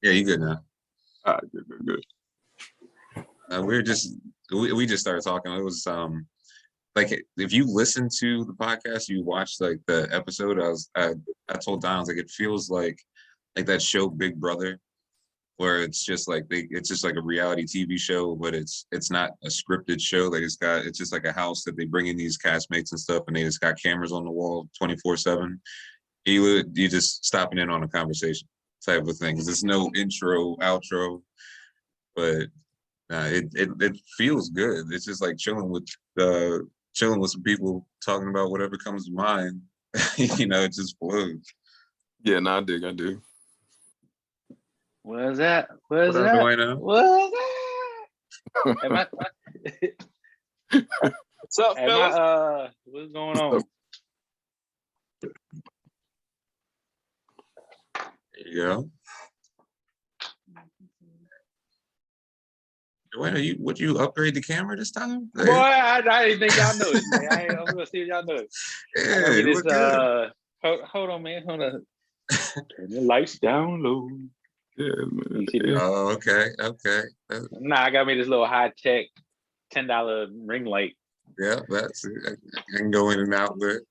Yeah, you good now. All right, good. We just started talking. It was like if you listen to the podcast, you watch like the episode. I told Don, I was like, it feels like that show Big Brother, where it's just like it's just like a reality TV show, but it's not a scripted show. Like it's just like a house that they bring in these castmates and stuff, and they just got cameras on the wall 24/7. You just stopping in on a conversation type of thing. 'Cause there's no intro, outro, but it feels good. It's just like chilling with some people talking about whatever comes to mind. It just flows. Yeah, no, I dig. Where's that? What's up, Dwayne? What's up, fellas? What's going on? There you go. Dwayne, would you upgrade the camera this time? Boy, I didn't think y'all knew it. I'm gonna see if y'all know it. Yeah, hold on, man. Hold on. Turn the lights down low. Yeah, man. Oh, okay. Nah, I got me this little high-tech $10 ring light. Yeah, that's it. I can go in and out with it.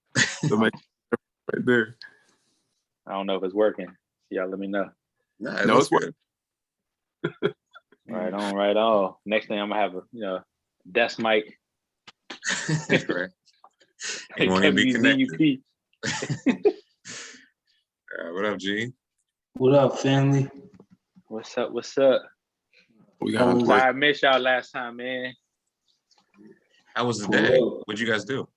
Right there. I don't know if it's working. Y'all let me know. Nah, No, it's working. Right on. Next thing I'm gonna have a desk mic. Right. You want to be connected. What up, G? What up, family? What's up? We got I missed y'all last time, man. How was the day? What'd you guys do?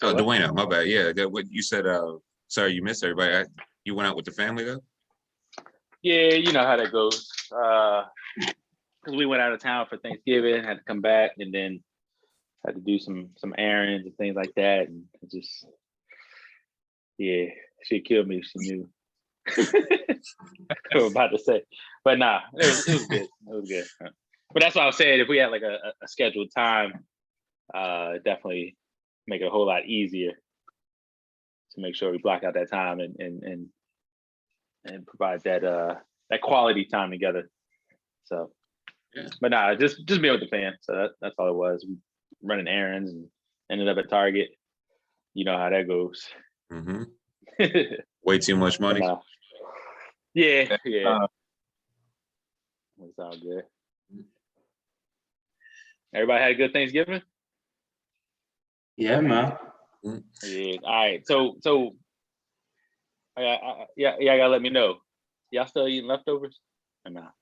Oh, Dwayne, my bad. Yeah, what you said. Sorry, you missed everybody. You went out with the family though? Yeah, you know how that goes. Because we went out of town for Thanksgiving, had to come back, and then had to do some errands and things like that, and it just, yeah, she'd kill me if she knew. I was about to say, but nah, it was good. It was good. But that's what I was saying. If we had like a scheduled time, definitely make it a whole lot easier to make sure we block out that time and provide that quality time together. So, yeah. But nah, just being with the fam. So that's all it was. We running errands and ended up at Target. You know how that goes. Mm-hmm. Way too much money. Yeah. It's all good. Everybody had a good Thanksgiving? Yeah, man. Yeah. All right. So yeah, gotta let me know. Y'all still eating leftovers or not?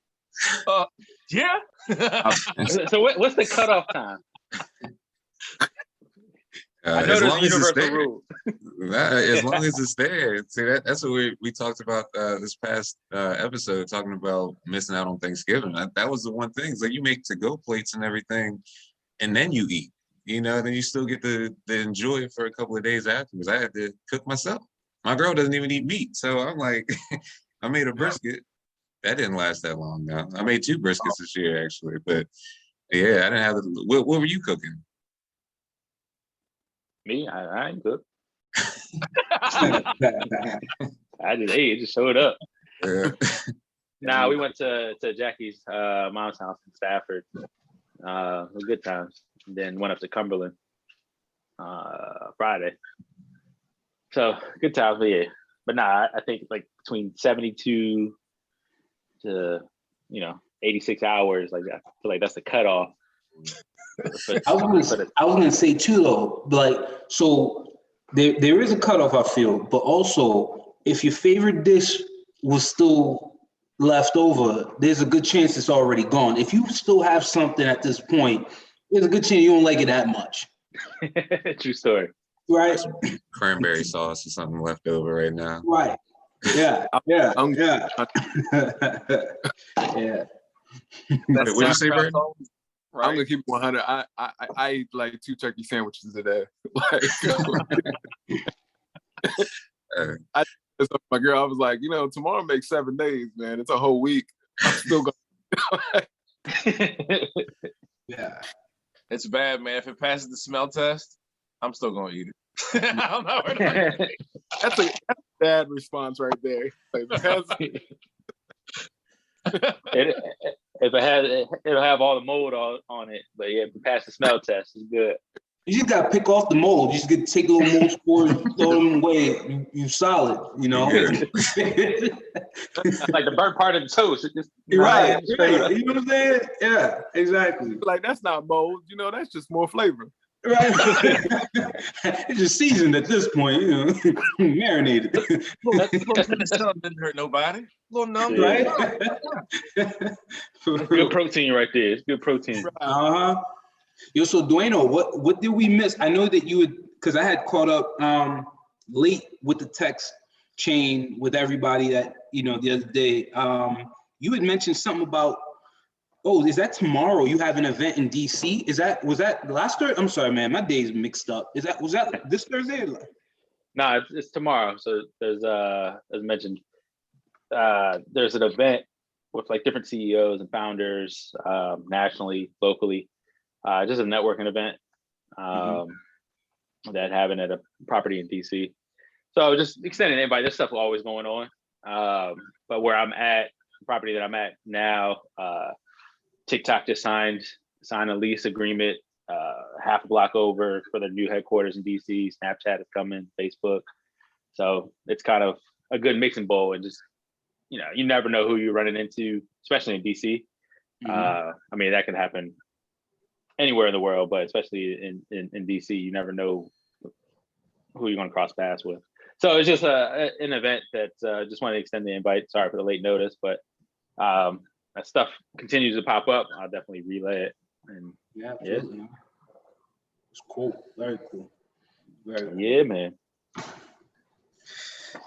Yeah. So what's the cutoff time? I know there's a universal rule. As long as it's there. See, that's what we talked about this past episode, talking about missing out on Thanksgiving. That was the one thing. It's like you make to-go plates and everything, and then you eat. Then you still get to enjoy it for a couple of days afterwards. I had to cook myself. My girl doesn't even eat meat, so I'm like, I made a brisket. That didn't last that long. Now I made 2 briskets this year actually, but yeah, I didn't have the. What were you cooking? Me, I ain't cook. I just ate. It just showed up. Yeah. Nah, we went to Jackie's mom's house in Stafford. Good times. And then went up to Cumberland Friday. So good times, but yeah. But nah, I think like between 72 to 86 hours, like I feel like that's the cutoff. I was gonna say too though, like, so there is a cutoff, I feel, but also if your favorite dish was still left over, there's a good chance it's already gone. If you still have something at this point, there's a good chance you don't like it that much. True story. Right? Cranberry sauce or something left over right now. Right. Yeah. Yeah. Yeah. Yeah. What'd you say, Brad? Right. I'm gonna keep it 100. I ate like 2 turkey sandwiches today. Like, I told my girl, I was like, tomorrow makes 7 days, man. It's a whole week. I'm still going. Yeah, it's bad, man. If it passes the smell test, I'm still gonna eat it. I'm not worried about it. That's a bad response right there. Like, it'll have all the mold on it, but yeah, if you pass the smell test, it's good. You just gotta pick off the mold. You just get to take a little mold spores, throw them away. You solid, you know. Like the burnt part of the toast. Right. You know what I'm saying? Yeah, exactly. Like, that's not mold. You know, that's just more flavor. Right. It's just seasoned at this point, you know, marinated. Didn't hurt nobody. A little numb, right? Good protein right there. It's good protein. Yo, so Dueno, what did we miss? I know that you would, because I had caught up late with the text chain with everybody that, you know, the other day. You had mentioned something about, oh, is that tomorrow? You have an event in DC? Was that last Thursday? I'm sorry, man, my day's mixed up. Was that this Thursday? No, it's tomorrow. So there's as mentioned, there's an event with like different CEOs and founders, nationally, locally, just a networking event that having at a property in DC. So just extending an invite. This stuff always going on, but where I'm at, the property that I'm at now, TikTok just signed a lease agreement half a block over for the new headquarters in DC. Snapchat is coming, Facebook. So it's kind of a good mixing bowl, and just, you know, you never know who you're running into, especially in DC. I mean, that can happen anywhere in the world, but especially in DC, you never know who you're going to cross paths with. So it's just an event that just wanted to extend the invite. Sorry for the late notice, but that stuff continues to pop up. I'll definitely relay it. And yeah, absolutely. It's cool. Very cool. Very cool. Yeah, man.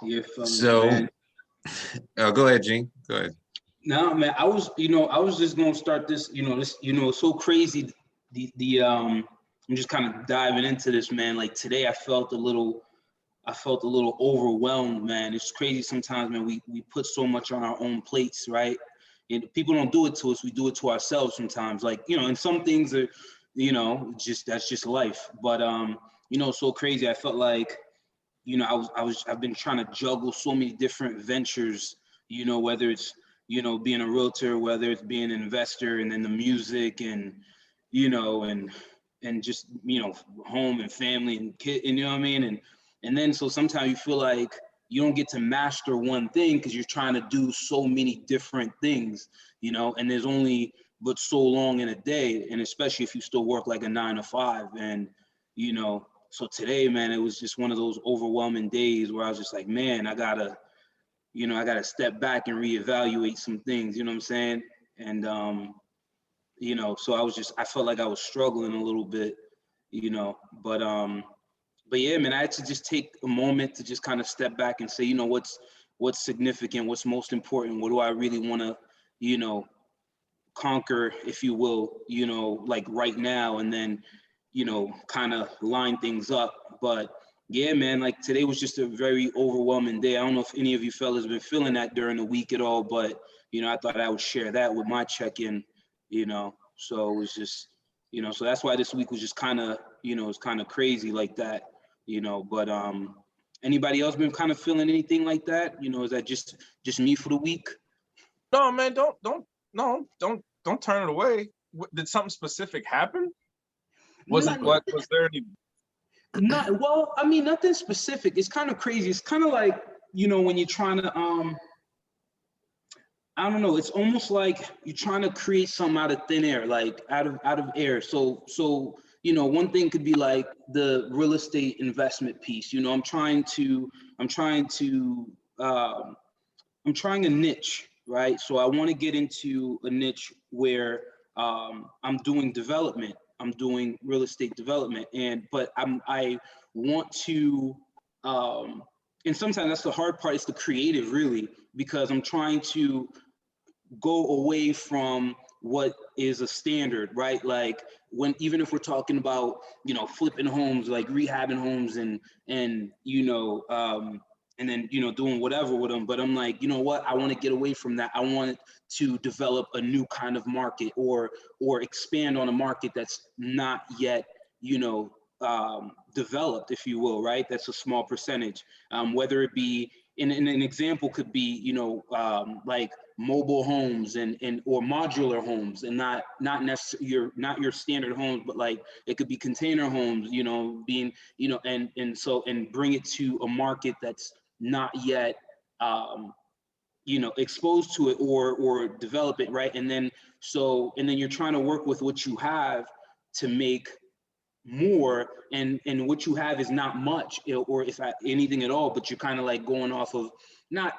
Yeah, so man. Go ahead, Gene. Go ahead. No, man, I was just gonna start this, it's so crazy. I'm just kind of diving into this, man. Like today I felt a little overwhelmed, man. It's crazy sometimes, man. We put so much on our own plates, right? And people don't do it to us, we do it to ourselves sometimes. Like, and some things are, that's just life. But so crazy. I felt like, I've been trying to juggle so many different ventures, whether it's, being a realtor, whether it's being an investor, and then the music and, and just, home and family and kid, and you know what I mean? And then, so sometimes you feel like you don't get to master one thing because you're trying to do so many different things, and there's only but so long in a day. And especially if you still work like a 9 to 5. And, so today, man, it was just one of those overwhelming days where I was just like, man, I gotta step back and reevaluate some things, you know what I'm saying? And, so I felt like I was struggling a little bit, but yeah, man, I had to just take a moment to just kind of step back and say, what's significant, what's most important, what do I really want to, conquer, if you will, like right now, and then, kind of line things up. But yeah, man, like today was just a very overwhelming day. I don't know if any of you fellas been feeling that during the week at all, but, I thought I would share that with my check-in, so it was just, so that's why this week was just kind of, it's kind of crazy like that. But anybody else been kind of feeling anything like that? Is that just me for the week? No, man, don't turn it away. Did something specific happen? Was there any? Well, I mean, nothing specific. It's kind of crazy. It's kind of like, when you're trying to, I don't know. It's almost like you're trying to create something out of thin air, like out of air. So, one thing could be like the real estate investment piece. I'm trying a niche, right? So I want to get into a niche where I'm doing development. I'm doing real estate development, but I want to, and sometimes that's the hard part. It's the creative, really, because I'm trying to go away from what is a standard, right? Like even if we're talking about, flipping homes, like rehabbing homes and then, doing whatever with them. But I'm like, you know what? I want to get away from that. I want to develop a new kind of market or expand on a market that's not yet, developed, if you will, right? That's a small percentage. Whether it be, in an example could be, like mobile homes and or modular homes, and not necessarily your standard homes, but like it could be container homes, being, and bring it to a market that's not yet exposed to it or develop it, right? And then you're trying to work with what you have to make more, and what you have is not much, or if anything at all, but you're kind of like going off of not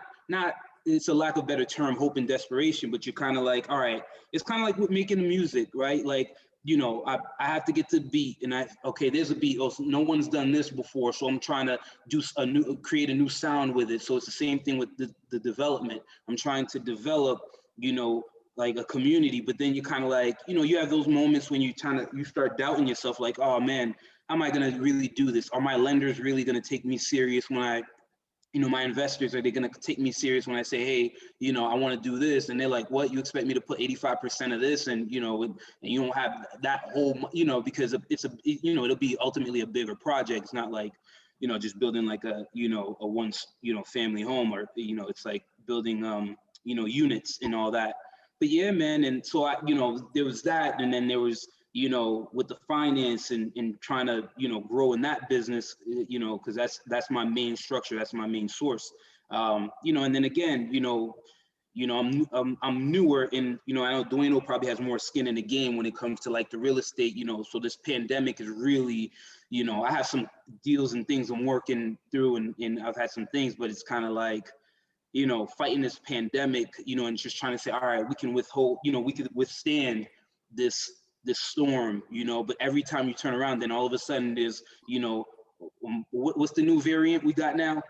it's a lack of better term, hope and desperation, but you're kind of like, all right, it's kind of like with making the music, right? Like, I have to get to the beat, and there's a beat. Oh, so no one's done this before, so I'm trying to create a new sound with it. So it's the same thing with the development. I'm trying to develop, like a community, but then you kind of like, you have those moments when you start doubting yourself, like, oh man, how am I gonna really do this? Are my lenders really gonna take me serious when I, my investors, are they gonna take me serious when I say, hey, I want to do this? And they're like, what, you expect me to put 85% of this, and you don't have that whole, because it's it'll be ultimately a bigger project. It's not like, just building like a one, family home, or it's like building units and all that. But yeah, man, and so there was that, and then there was, with the finance and trying to, grow in that business, because that's my main structure, that's my main source, and then again, I'm newer in, I know Dueno probably has more skin in the game when it comes to like the real estate, so this pandemic is really, I have some deals and things I'm working through, and I've had some things, but it's kind of like, fighting this pandemic, and just trying to say, all right, we can we could withstand this storm, but every time you turn around, then all of a sudden there's, what's the new variant we got now?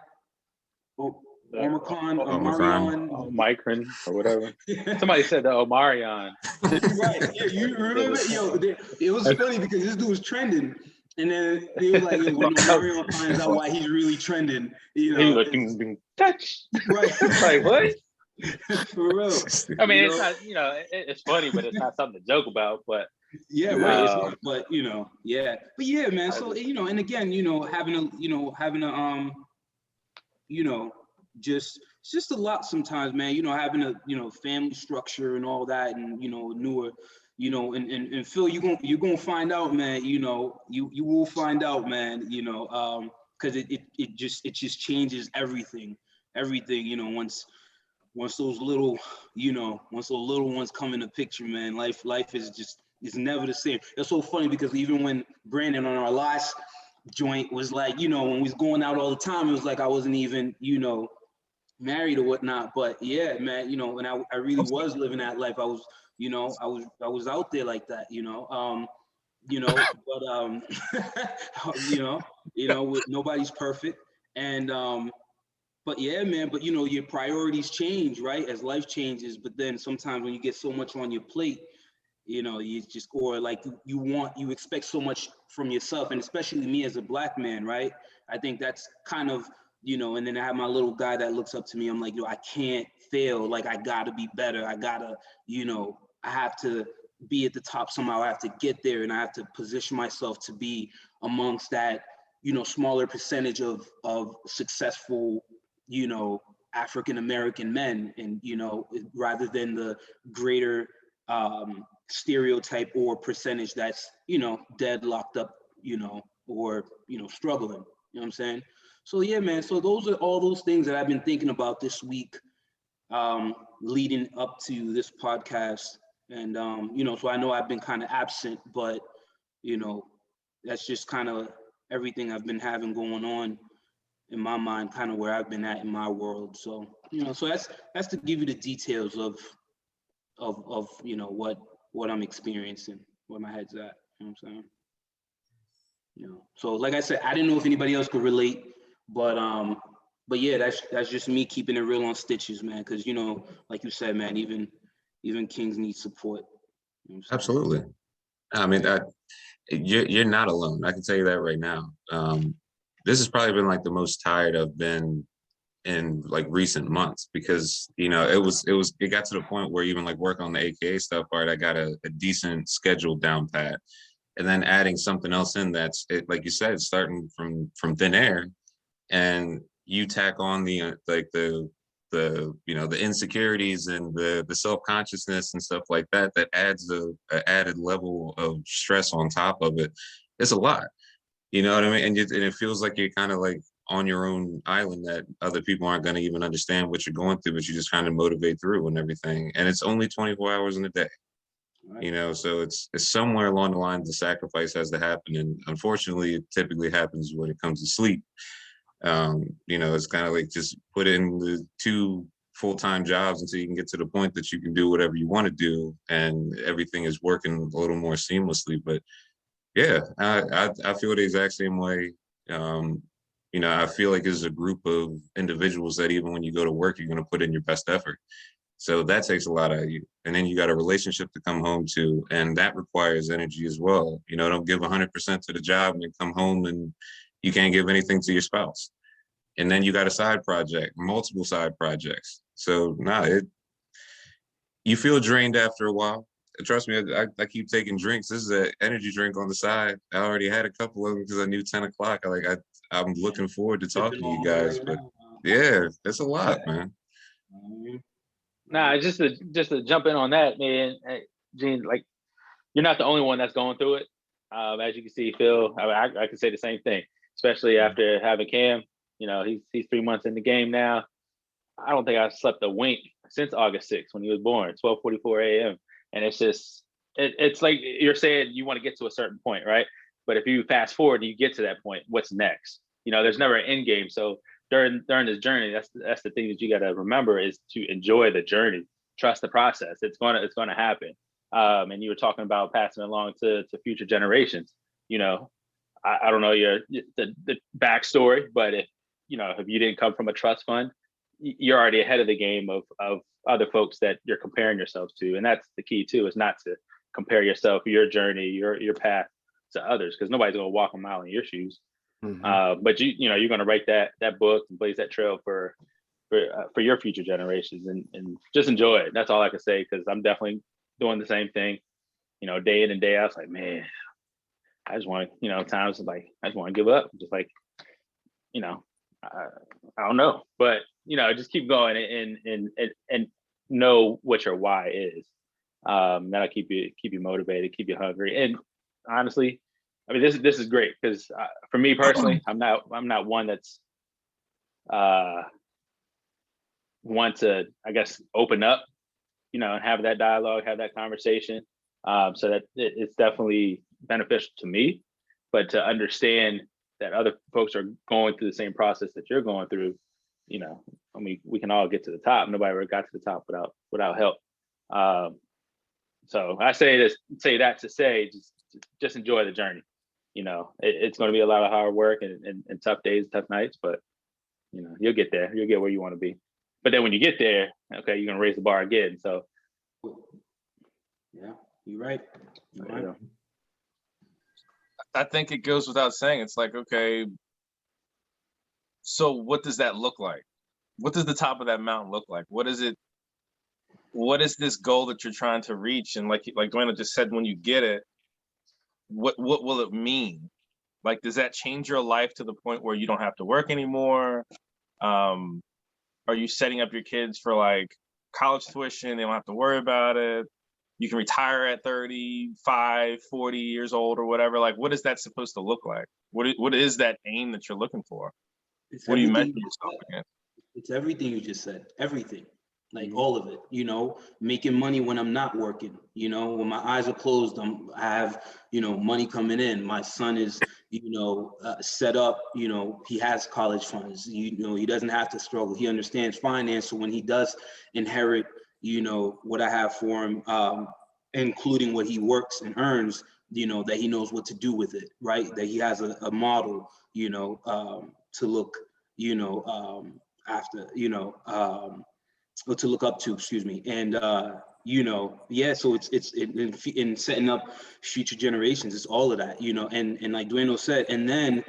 Omicron, Omicron or whatever. Somebody said the Omarion. Right. Yeah, you remember? It was funny because this dude was trending. And then they were like, when Omarion finds out why he's really trending, He looking touch. Right. Like, what? For real. I mean, it's not, it's funny, but it's not something to joke about. But yeah, right. It's not, but yeah. But yeah, man. So and again, having a just it's just a lot sometimes, man. Having a family structure and all that, and newer. And Phil, you're gonna find out, man. You will find out, man. Because it just changes everything. Once those little ones come in the picture, man. Life is never the same. It's so funny because even when Brandon on our last joint was like, when we was going out all the time, it was like I wasn't even married or whatnot. But yeah, man. When I really was living that life, I was. I was out there like that, but nobody's perfect. And, but yeah, man, but your priorities change, right? As life changes, but then sometimes when you get so much on your plate, you just, or like you expect so much from yourself, and especially me as a Black man, right? I think that's kind of, and then I have my little guy that looks up to me. I'm like, I can't fail. Like, I gotta be better. I gotta, I have to be at the top somehow. I have to get there, and I have to position myself to be amongst that, smaller percentage of successful, African-American men, and, rather than the greater stereotype or percentage that's, dead, locked up, or, struggling, you know what I'm saying? So yeah, man. So those are all those things that I've been thinking about this week, leading up to this podcast. And, so I know I've been kind of absent, but, that's just kind of everything I've been having going on in my mind, kind of where I've been at in my world. So, so that's to give you the details of what I'm experiencing, where my head's at, you know what I'm saying? So like I said, I didn't know if anybody else could relate, but yeah, that's just me keeping it real on Stxhes, man. Cause like you said, man, even kings need support. Absolutely. I mean, you're not alone. I can tell you that right now. This has probably been like the most tired I've been in like recent months, because it got to the point where even like work on the AKA stuff, right, I got a decent schedule down pat. and then adding something else in that's it, like you said, starting from thin air, and you tack on the like the the insecurities and the self-consciousness and stuff like that adds a added level of stress on top of it. It's a lot, you know what I mean? And it feels like you're kind of like on your own island, that other people aren't going to even understand what you're going through, but you just kind of motivate through and everything. And it's only 24 hours in a day, you know, so it's somewhere along the line the sacrifice has to happen. And unfortunately, it typically happens when it comes to sleep. You know, it's kind of like just put in the 2 full-time jobs until you can get to the point that you can do whatever you want to do, and everything is working a little more seamlessly. But yeah, I feel the exact same way. You know, I feel like there's a group of individuals that even when you go to work, you're going to put in your best effort. So that takes a lot out of you. And then you got a relationship to come home to, and that requires energy as well. You know, don't give 100% to the job and then come home and you can't give anything to your spouse. And then you got a side project, multiple side projects. So you feel drained after a while. Trust me, I keep taking drinks. This is an energy drink on the side. I already had a couple of them because I knew 10 o'clock. I'm looking forward to talking to you guys. But yeah, it's a lot, man. Nah, just to jump in on that, man, Gene, like, you're not the only one that's going through it. As you can see, Phil, I can say the same thing, especially after having Cam. You know, he's 3 months in the game now. I don't think I've slept a wink since August 6th when he was born, 12:44 a.m. And it's just, it's like you're saying you want to get to a certain point, right? But if you fast forward and you get to that point, what's next? You know, there's never an end game. So during this journey, that's the thing that you got to remember, is to enjoy the journey, trust the process. It's gonna happen. And you were talking about passing along to future generations. You know, I don't know the backstory, but if you didn't come from a trust fund, you're already ahead of the game of other folks that you're comparing yourself to. And that's the key too, is not to compare yourself, your journey, your path to others, because nobody's going to walk a mile in your shoes. Mm-hmm. But you're going to write that book and blaze that trail for your future generations, and just enjoy it. That's all I can say, because I'm definitely doing the same thing, day in and day out. It's like, man, I just want to, times like I just want to give up. Just like, I don't know, but just keep going and know what your why is. That'll keep you motivated, keep you hungry. And honestly, I mean, this is great, because for me personally, I'm not one that's want to, I guess, open up, and have that dialogue, have that conversation. So that it's definitely beneficial to me, but to understand that other folks are going through the same process that you're going through, I mean, we can all get to the top. Nobody ever got to the top without help. So I say that to say, just enjoy the journey. It's going to be a lot of hard work and tough days, tough nights, but you'll get there. You'll get where you want to be. But then when you get there, okay, you're going to raise the bar again. So yeah, you're right. I think it goes without saying. It's like, okay, so what does that look like? What does the top of that mountain look like? What is it? What is this goal that you're trying to reach? And like Dwayne just said, when you get it, what will it mean? Like, does that change your life to the point where you don't have to work anymore? Are you setting up your kids for like college tuition? They don't have to worry about it. You can retire at 35, 40 years old or whatever. Like, what is that supposed to look like? What is that aim that you're looking for? What do you measure yourself against? It's everything you just said. Everything. Like all of it, making money when I'm not working, when my eyes are closed, I have, money coming in. My son is, set up, he has college funds, he doesn't have to struggle. He understands finance. So when he does inherit, what I have for him, including what he works and earns, that he knows what to do with it, right? That he has a model, to look, after, or to look up to, excuse me. And, so it's in setting up future generations, it's all of that, and like Dwayne said, and then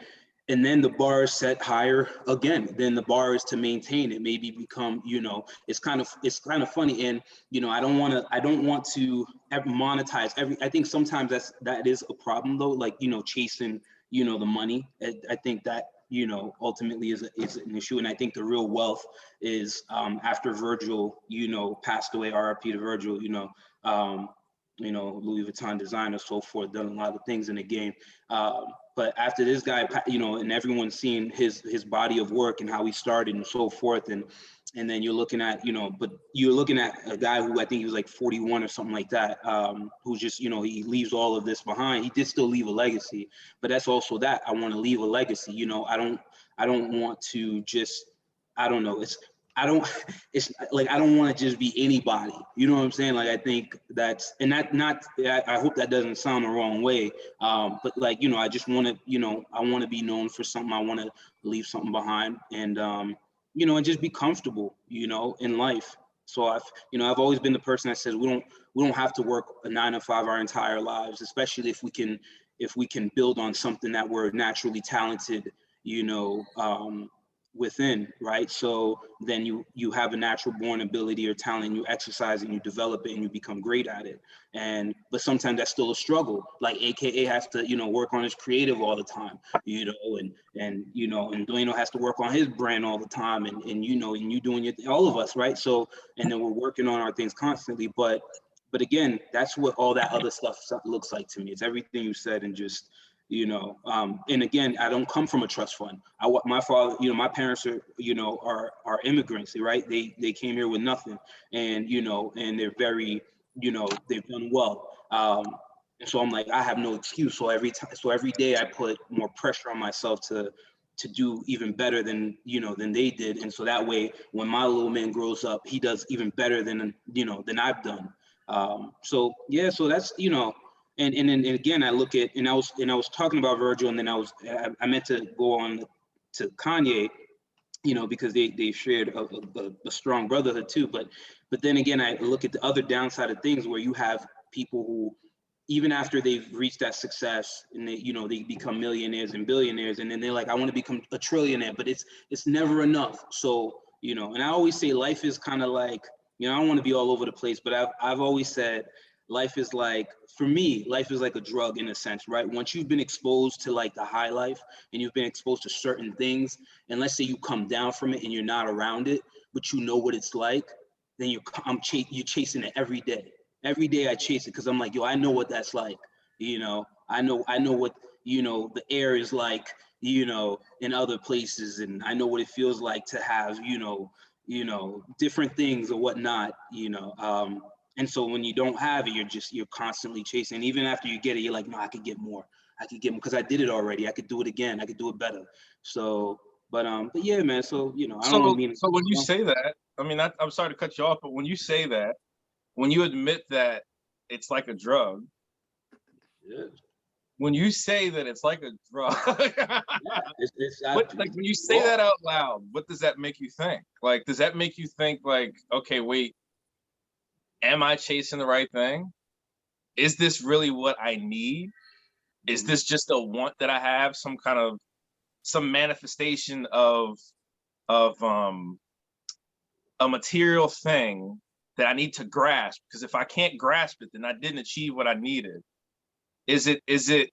and then the bar is set higher again. Then the bar is to maintain it, maybe become, you know, it's kind of funny. And, you know, I don't want to monetize I think sometimes that is a problem though, like, you know, chasing, you know, the money. I think that, you know, ultimately is an issue. And I think the real wealth is after Virgil, you know, passed away, RIP to Virgil, you know, Louis Vuitton designer, so forth, done a lot of things in the game. But after this guy, you know, and everyone's seen his body of work and how he started and so forth, and then you're looking at, you know, but you're looking at a guy who I think he was like 41 or something like that, who's just, you know, he leaves all of this behind. He did still leave a legacy, but that's also that I want to leave a legacy. You know, I don't want to just, I don't know. It's like, I don't want to just be anybody, you know what I'm saying? Like, I think that's, and I hope that doesn't sound the wrong way. But like, you know, I just want to, you know, I want to be known for something. I want to leave something behind, and, you know, and just be comfortable, you know, in life. So I've always been the person that says we don't have to work a 9 to 5 our entire lives, especially if we can build on something that we're naturally talented, you know, within, right? So then you have a natural born ability or talent, you exercise and you develop it and you become great at it. But sometimes that's still a struggle. Like AKA has to, you know, work on his creative all the time, you know, and you know, and Dueno has to work on his brand all the time, and you know, and you doing your all of us, right? So, and then we're working on our things constantly. But again, that's what all that other stuff looks like to me. It's everything you said, and just, you know, and again, I don't come from a trust fund. My father, you know, my parents are, you know, are immigrants, right? They came here with nothing, and, you know, and they're very, you know, they've done well. And so I'm like, I have no excuse. So every day I put more pressure on myself to do even better than, you know, than they did. And so that way, when my little man grows up, he does even better than, you know, than I've done. So yeah, so that's, you know. And then again, I look at, and I was talking about Virgil, and then I meant to go on to Kanye, you know, because they shared a strong brotherhood too. But then again, I look at the other downside of things, where you have people who, even after they've reached that success and they, you know, they become millionaires and billionaires, and then they're like, I want to become a trillionaire, but it's never enough. So, you know, and I always say life is kind of like, you know, I don't want to be all over the place, but I've always said, life is like, for me, life is like a drug in a sense, right? Once you've been exposed to like the high life, and you've been exposed to certain things, and let's say you come down from it and you're not around it, but you know what it's like, then you're chasing it every day. Every day I chase it, because I'm like, yo, I know what that's like. You know, I know what, you know, the air is like, you know, in other places, and I know what it feels like to have, you know, different things or whatnot, you know. And so when you don't have it, you're constantly chasing. Even after you get it, you're like, no, I could get more, because I did it already. I could do it again. I could do it better. So, but yeah, man. So, you know, I don't mean. So when you say that, I mean, I'm sorry to cut you off, but when you say that, when you admit that it's like a drug, Yeah. When you say that it's like a drug, like when you say well, that out loud, what does that make you think? Like, does that make you think like, okay, wait, am I chasing the right thing? Is this really what I need? Is this just a want that I have, some manifestation of a material thing that I need to grasp? Because if I can't grasp it, then I didn't achieve what I needed. Is it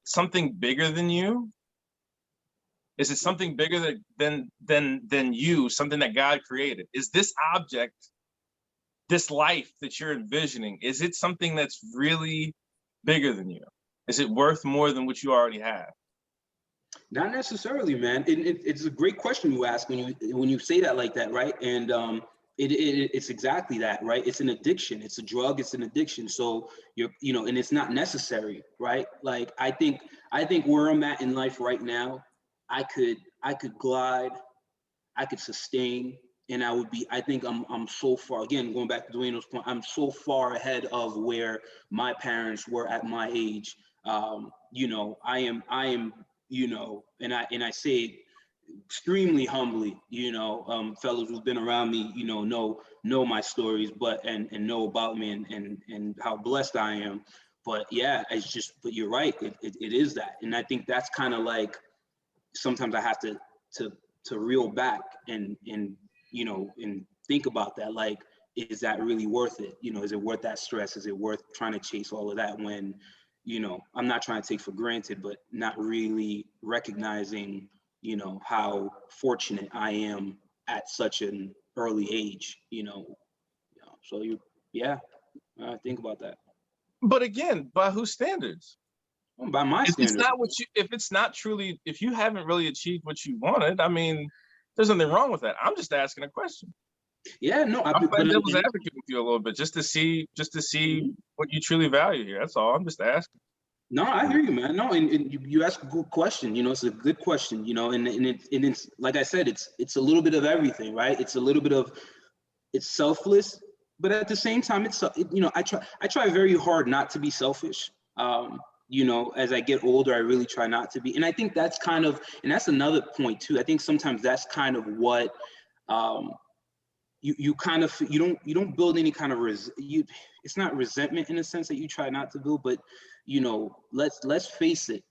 something bigger than you? Is it something bigger than you, something that God created? Is this object, this life that you're envisioning, is it something that's really bigger than you? Is it worth more than what you already have? Not necessarily, man. It's a great question you ask when you say that like that, right? And it's exactly that, right? It's an addiction. It's a drug. It's an addiction. So you know, and it's not necessary, right? Like I think where I'm at in life right now, I could glide, I could sustain, and I think I'm so far, again, going back to Dueno's point, I'm so far ahead of where my parents were at my age. You know, I am, you know, and I say extremely humbly, you know, fellows who've been around me, you know my stories, but and know about me, and how blessed I am. But yeah, but you're right, it is that. And I think that's kind of like, sometimes I have to reel back and think about that. Like, is that really worth it? Is it worth that stress? Is it worth trying to chase all of that when, I'm not trying to take for granted, but not really recognizing, how fortunate I am at such an early age, so think about that. But again, by whose standards? By my standards. If you haven't really achieved what you wanted, I mean, there's nothing wrong with that. I'm just asking a question. Yeah, no, I'm playing devil's advocate with you a little bit, just to see what you truly value here. That's all. I'm just asking. No, I hear you, man. No, and you ask a good question. It's a good question. And it's like I said, it's a little bit of everything, right? It's a little bit of, it's selfless, but at the same time, I try very hard not to be selfish. As I get older, I really try not to be, and I think that's that's another point too. I think sometimes that's kind of what you don't build any kind of it's not resentment in a sense that you try not to build, but let's face it,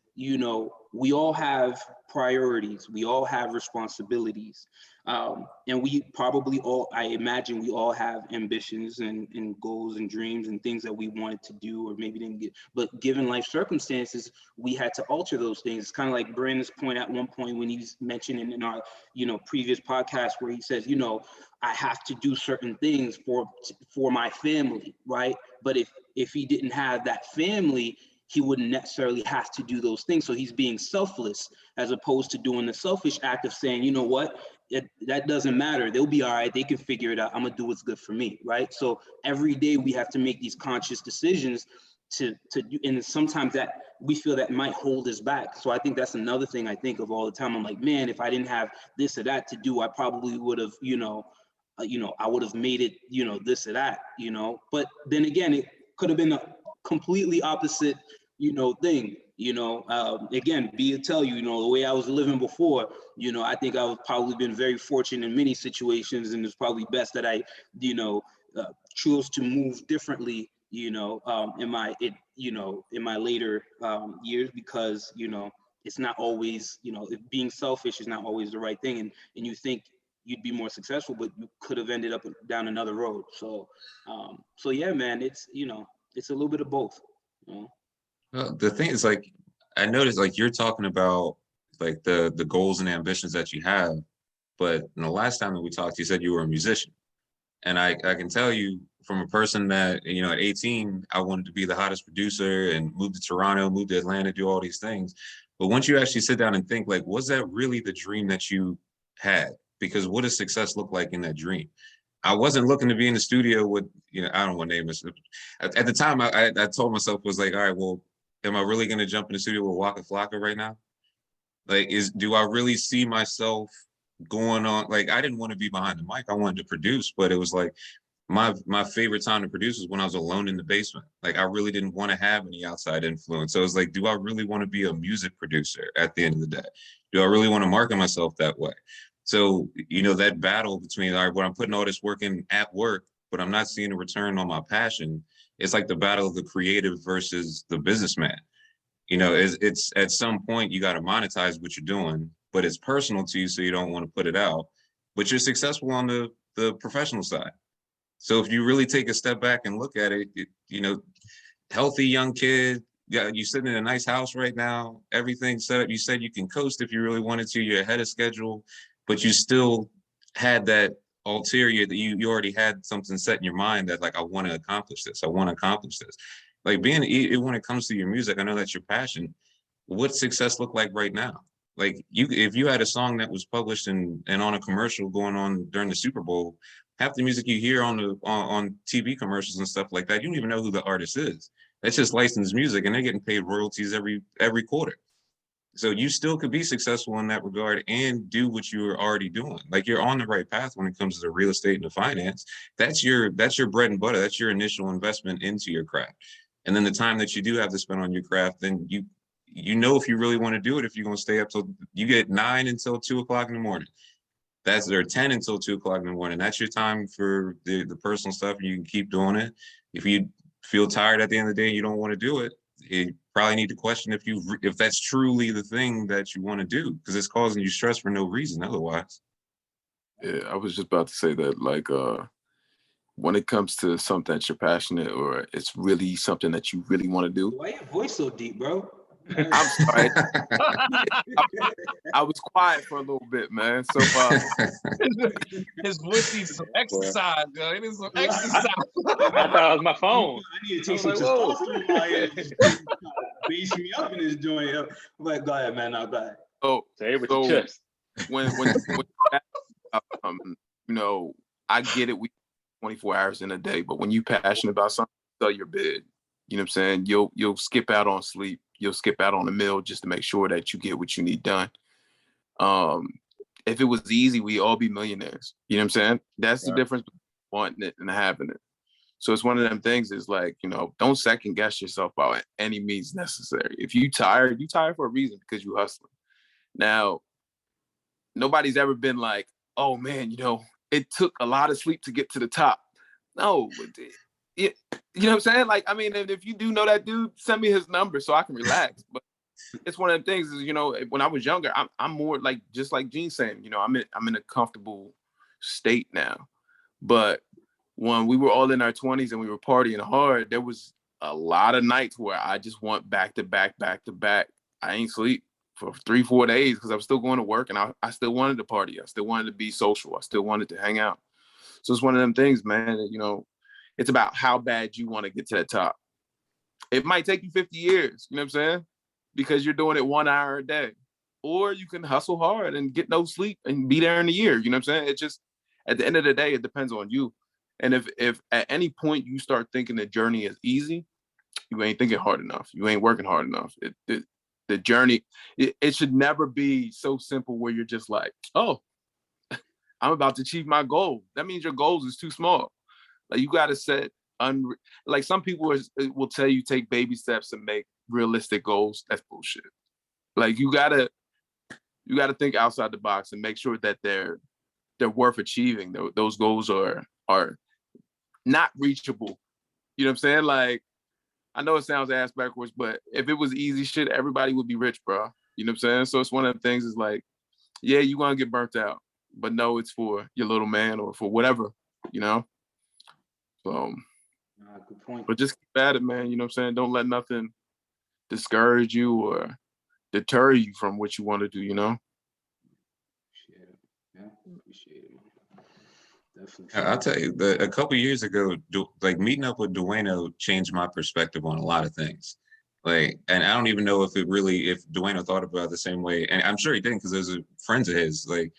we all have priorities, we all have responsibilities, and we probably all, I imagine we all have ambitions and goals and dreams and things that we wanted to do or maybe didn't get, but given life circumstances, we had to alter those things. It's kind of like Brandon's point at one point when he's mentioning in our previous podcast where he says, I have to do certain things for my family, right? But if he didn't have that family, he wouldn't necessarily have to do those things. So he's being selfless as opposed to doing the selfish act of saying, you know what, that doesn't matter. They'll be all right. They can figure it out. I'm gonna do what's good for me, right? So every day we have to make these conscious decisions to do, and sometimes that we feel that might hold us back. So I think that's another thing I think of all the time. I'm like, man, if I didn't have this or that to do, I probably would have, I would have made it, this or that, but then again, it could have been a completely opposite, thing, again, tell you, the way I was living before, I think I would probably been very fortunate in many situations, and it's probably best that I, chose to move differently, in my later years, because, it's not always, being selfish is not always the right thing, and you think you'd be more successful, but you could have ended up down another road. So yeah, man, it's it's a little bit of both. Well, the thing is, like, I noticed, like, you're talking about like the goals and ambitions that you have, but in the last time that we talked, you said you were a musician, and I can tell you from a person that, at 18, I wanted to be the hottest producer and move to Toronto, move to Atlanta, do all these things. But once you actually sit down and think, like, was that really the dream that you had? Because what does success look like in that dream? I wasn't looking to be in the studio with, I don't want to name this. At the time, I told myself, was like, all right, well, am I really going to jump in the studio with Waka Flocka right now? Like, do I really see myself going on? Like, I didn't want to be behind the mic. I wanted to produce, but it was like my favorite time to produce was when I was alone in the basement. Like, I really didn't want to have any outside influence. So it was like, do I really want to be a music producer at the end of the day? Do I really want to market myself that way? So, that battle between, all right, when I'm putting all this work in at work, but I'm not seeing a return on my passion, it's like the battle of the creative versus the businessman. It's at some point you got to monetize what you're doing, but it's personal to you, so you don't want to put it out, but you're successful on the professional side. So if you really take a step back and look at it, healthy young kid, yeah, you're sitting in a nice house right now, everything's set up. You said you can coast if you really wanted to, you're ahead of schedule, but you still had that ulterior that you already had something set in your mind that, like, I want to accomplish this. I want to accomplish this. Like, when it comes to your music, I know that's your passion. What's success look like right now? Like, if you had a song that was published and on a commercial going on during the Super Bowl, half the music you hear on TV commercials and stuff like that, you don't even know who the artist is. That's just licensed music, and they're getting paid royalties every quarter. So you still could be successful in that regard and do what you were already doing. Like, you're on the right path when it comes to the real estate and the finance. That's your bread and butter. That's your initial investment into your craft. And then the time that you do have to spend on your craft, then you if you really want to do it, if you're going to stay up till you get 9 until 2 o'clock in the morning, or 10 until 2 o'clock in the morning. That's your time for the personal stuff, and you can keep doing it. If you feel tired at the end of the day and you don't want to do it, probably need to question if that's truly the thing that you want to do, because it's causing you stress for no reason otherwise. Yeah, I was just about to say that, like, when it comes to something that you're passionate or it's really something that you really want to do. Why your voice so deep, bro? I'm sorry. I was quiet for a little bit, man. So his voice needs some exercise, yo. He needs some exercise. I thought it was my phone. I need to take some I was like, whoa. testosterone while you're base me up in this joint. I'm like, go ahead, man. Now go ahead. Say it with your chest. when you know, I get it. We 24 hours in a day, but when you passionate about something, sell your bed. You know what I'm saying? You'll skip out on sleep. You'll skip out on a meal just to make sure that you get what you need done. If it was easy, we'd all be millionaires. You know what I'm saying? That's the difference between wanting it and having it. So it's one of them things is like, you know, don't second guess yourself by any means necessary. If you tired for a reason because you hustling. Now, nobody's ever been like, oh man, you know, it took a lot of sleep to get to the top. No, you know what I'm saying? Like, I mean, if you do know that dude, send me his number so I can relax. But it's one of the things is, you know, when I was younger, I'm more like, just like Gene's saying, you know, I'm in a comfortable state now. But when we were all in our 20s and we were partying hard, there was a lot of nights where I just went back to back. I ain't sleep for 3-4 days because I was still going to work and I still wanted to party. I still wanted to be social. I still wanted to hang out. So it's one of them things, man, that, you know, it's about how bad you want to get to the top. It might take you 50 years, you know what I'm saying? Because you're doing it 1 hour a day. Or you can hustle hard and get no sleep and be there in a year, you know what I'm saying? It just, at the end of the day, it depends on you. And if at any point you start thinking the journey is easy, you ain't thinking hard enough. You ain't working hard enough. The journey, it should never be so simple where you're just like, oh, I'm about to achieve my goal. That means your goals is too small. Like, you got to set, like some people will tell you take baby steps and make realistic goals. That's bullshit. Like, you gotta think outside the box and make sure that they're worth achieving. Those goals are not reachable. You know what I'm saying? Like, I know it sounds ass backwards, but if it was easy shit, everybody would be rich, bro. You know what I'm saying? So it's one of the things is like, yeah, you're gonna get burnt out, but no, it's for your little man or for whatever, you know? So, good point. But just keep at it, man. You know what I'm saying? Don't let nothing discourage you or deter you from what you want to do, you know? Appreciate it, man. Definitely. I'll tell you, a couple of years ago, like meeting up with Duano changed my perspective on a lot of things. Like, and I don't even know if Duano thought about it the same way. And I'm sure he didn't, because there's friends of his. Like,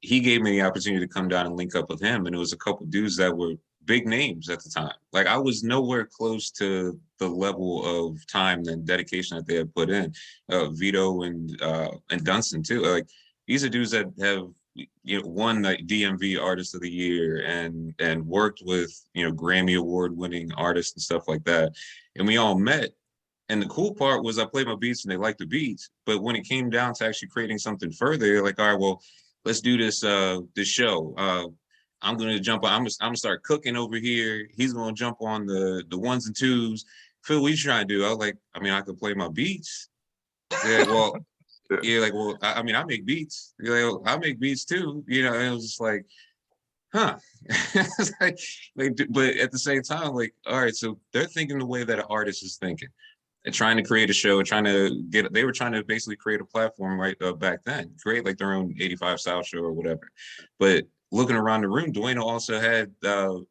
he gave me the opportunity to come down and link up with him. And it was a couple dudes that were big names at the time. Like, I was nowhere close to the level of time and dedication that they had put in. Vito and Dunstan too. Like, these are dudes that have, you know, won like DMV Artist of the Year and worked with, you know, Grammy Award winning artists and stuff like that. And we all met. And the cool part was I played my beats and they liked the beats. But when it came down to actually creating something further, they're like, all right, well, let's do this show. I'm gonna jump on, I'm gonna start cooking over here. He's gonna jump on the ones and twos. Phil, what you trying to do? I was like, I mean, I could play my beats. Yeah, well, yeah, like, well, I mean, I make beats. You're like, well, I make beats too. You know, and it was just like, huh. like, but at the same time, like, all right, so they're thinking the way that an artist is thinking. They're trying to create a show, they were trying to basically create a platform right back then, create like their own 85 South show or whatever. But looking around the room, Duano also had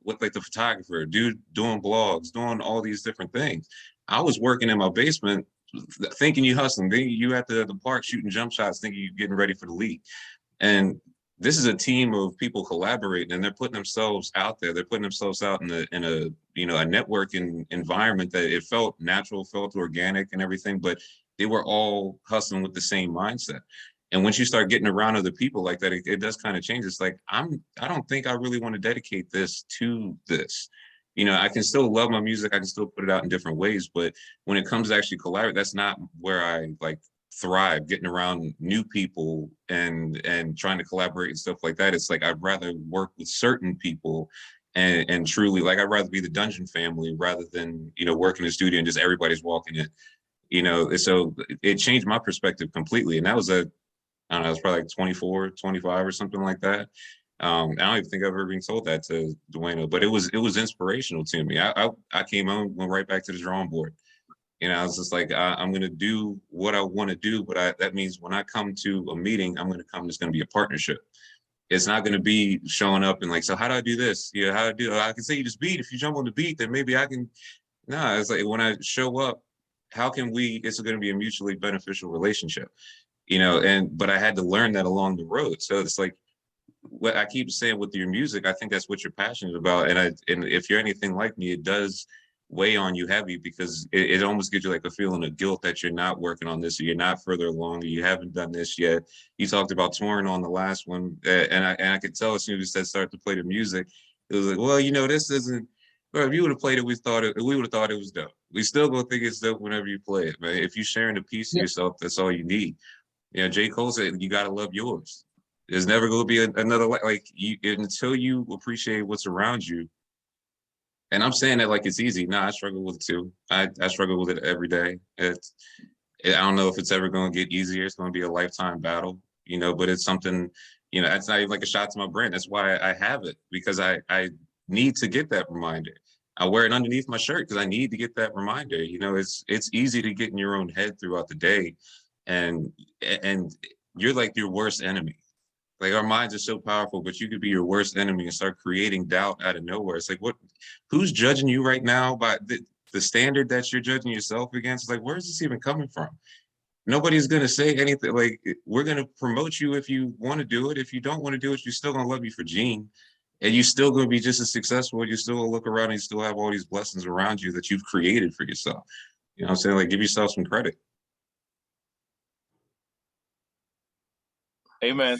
with like the photographer, dude doing blogs, doing all these different things. I was working in my basement, thinking you hustling, thinking you at the park shooting jump shots, thinking you getting ready for the league. And this is a team of people collaborating, and they're putting themselves out there. They're putting themselves out in a you know, a networking environment that it felt natural, felt organic and everything, but they were all hustling with the same mindset. And once you start getting around other people like that, it does kind of change. It's like, I don't think I really want to dedicate this to this. You know, I can still love my music. I can still put it out in different ways. But when it comes to actually collaborate, that's not where I like thrive, getting around new people and trying to collaborate and stuff like that. It's like, I'd rather work with certain people and truly, like, I'd rather be the Dungeon family rather than, you know, work in the studio and just everybody's walking in. you know, so it changed my perspective completely. And that was I don't know, it was probably like 24, 25 or something like that. I don't even think I've ever been told that to Dwayne, but it was inspirational to me. I came home, went right back to the drawing board. You know, I was just like, I'm going to do what I want to do, but that means when I come to a meeting, I'm going to come, it's going to be a partnership. It's not going to be showing up and like, so how do I do this? Yeah, how do I do it? I can say you just beat. If you jump on the beat, then maybe I can. No, it's like when I show up, how can it's going to be a mutually beneficial relationship, you know, but I had to learn that along the road. So it's like, what I keep saying with your music, I think that's what you're passionate about. And if you're anything like me, it does weigh on you heavy because it almost gives you like a feeling of guilt that you're not working on this or you're not further along or you haven't done this yet. You talked about touring on the last one, and I could tell as soon as you said start to play the music, it was like, well, you know, this isn't. Well, if you would have played it, we would have thought it was dope. We still gonna think it's dope whenever you play it, man. If you're sharing a piece of yourself, that's all you need. You know, J. Cole said you gotta love yours. There's never going to be another like you until you appreciate what's around you. And I'm saying that like it's easy. No, I struggle with it too. I struggle with it every day. I don't know if it's ever going to get easier. It's going to be a lifetime battle, you know. But it's something, you know. That's not even like a shot to my brain. That's why I have it because I need to get that reminder. I wear it underneath my shirt because I need to get that reminder. You know, it's easy to get in your own head throughout the day, and you're like your worst enemy. Like our minds are so powerful, but you could be your worst enemy and start creating doubt out of nowhere. It's like, who's judging you right now by the standard that you're judging yourself against? Like, where's this even coming from? Nobody's going to say anything. Like, we're going to promote you if you want to do it. If you don't want to do it, you're still going to love you for Gene. And you're still going to be just as successful. You're still going to look around and you still have all these blessings around you that you've created for yourself. You know what I'm saying? Like, give yourself some credit. Amen.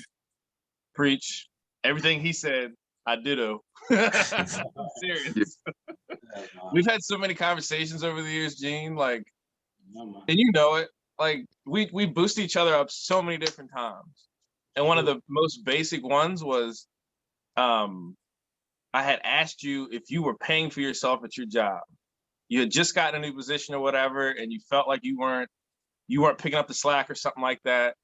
Preach. Everything he said, I ditto. I'm serious. We've had so many conversations over the years, Gene, like, and you know it, like we boost each other up so many different times. And one of the most basic ones was I had asked you if you were paying for yourself at your job. You had just gotten a new position or whatever, and you felt like you weren't picking up the slack or something like that.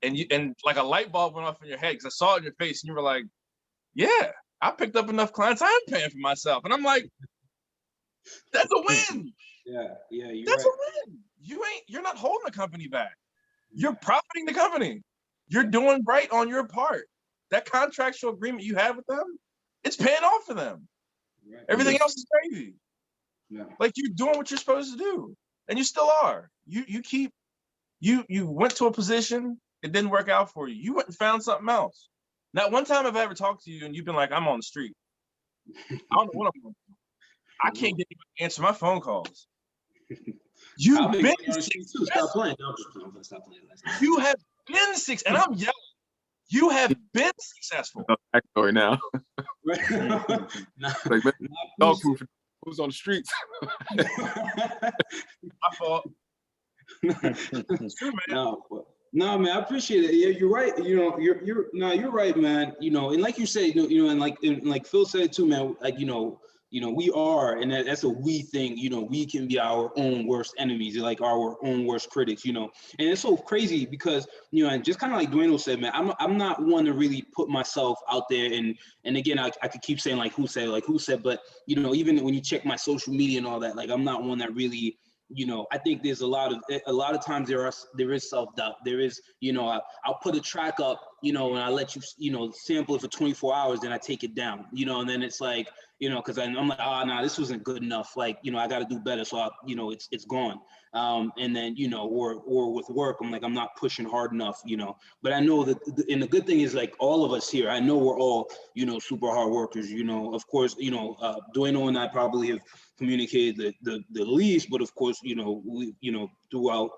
And like a light bulb went off in your head because I saw it in your face and you were like, yeah, I picked up enough clients. I'm paying for myself. And I'm like, that's a win. Yeah, that's right. A win. You're not holding the company back. You're profiting the company. You're doing right on your part. That contractual agreement you have with them, it's paying off for them. Right. Everything else is crazy. Yeah. Like you're doing what you're supposed to do. And you still are. You went to a position. It didn't work out for you. You went and found something else. Not one time I've ever talked to you and you've been like, I'm on the street. I don't know what I'm doing. I can't get anyone to answer my phone calls. You've been on the street too. Stop playing. No, stop playing. You have been successful. And I'm yelling. You have been successful. Backstory now. Like, dog proof. Who's on the streets? My fault. It's true, man. No, man, I appreciate it. Yeah, you're right. You know, you're right, man. You know, and like you say, you know, and like Phil said too, man. Like, you know, we are, and that's a we thing. You know, we can be our own worst enemies, like our own worst critics. You know, and it's so crazy because you know, and just kind of like Dwayne said, man, I'm not one to really put myself out there. And again, I could keep saying like who said, but you know, even when you check my social media and all that, like I'm not one that really. You know, I think there's a lot of times there is self-doubt. There is, you know, I'll put a track up, you know, and I let you, you know, sample it for 24 hours, then I take it down, you know, and then it's like, you know, because I'm like, nah, this wasn't good enough. Like, you know, I got to do better. So, you know, it's gone. And then, you know, or with work, I'm like, I'm not pushing hard enough, you know, but I know that, and the good thing is like all of us here, I know we're all, you know, super hard workers, you know, of course, you know, Dwayne and I probably have communicated the least, but of course, you know, we, you know, throughout,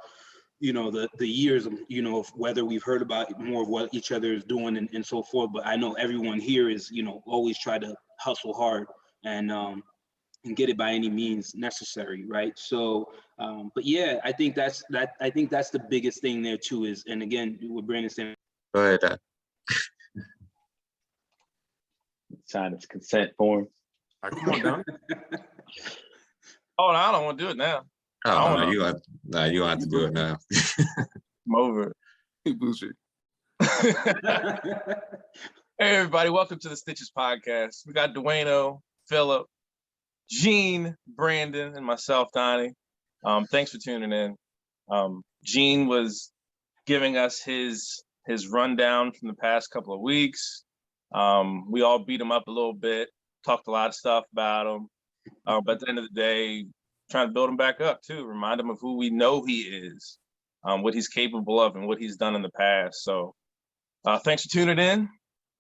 you know, the years, you know, of whether we've heard about more of what each other is doing and so forth, but I know everyone here is, you know, always try to hustle hard and get it by any means necessary, right? So, but yeah, I think that's the biggest thing there too is, and again, what Brandon saying. Go ahead. Sign its consent form. Come on, Don. Oh, no, I don't want to do it now. Oh no, you don't have to do it now. I'm over Bullshit. it. Hey everybody, welcome to the Stxhes Podcast. We got Dwayno, Philip, Gene, Brandon, and myself, Donnie. Thanks for tuning in. Gene was giving us his rundown from the past couple of weeks. We all beat him up a little bit, talked a lot of stuff about him. But at the end of the day, trying to build him back up too, remind him of who we know he is, what he's capable of, and what he's done in the past. So thanks for tuning in.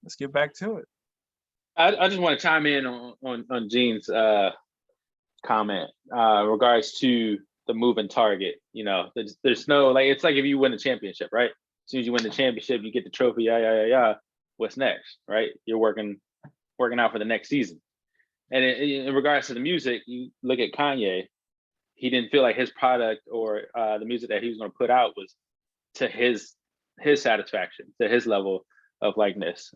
Let's get back to it. I just want to chime in on Gene's comment regards to the moving target. You know, there's no, like, it's like if you win the championship, right? As soon as you win the championship, you get the trophy. Yeah. What's next, right? You're working out for the next season. And in regards to the music, you look at Kanye. He didn't feel like his product or the music that he was going to put out was to his satisfaction, to his level of likeness.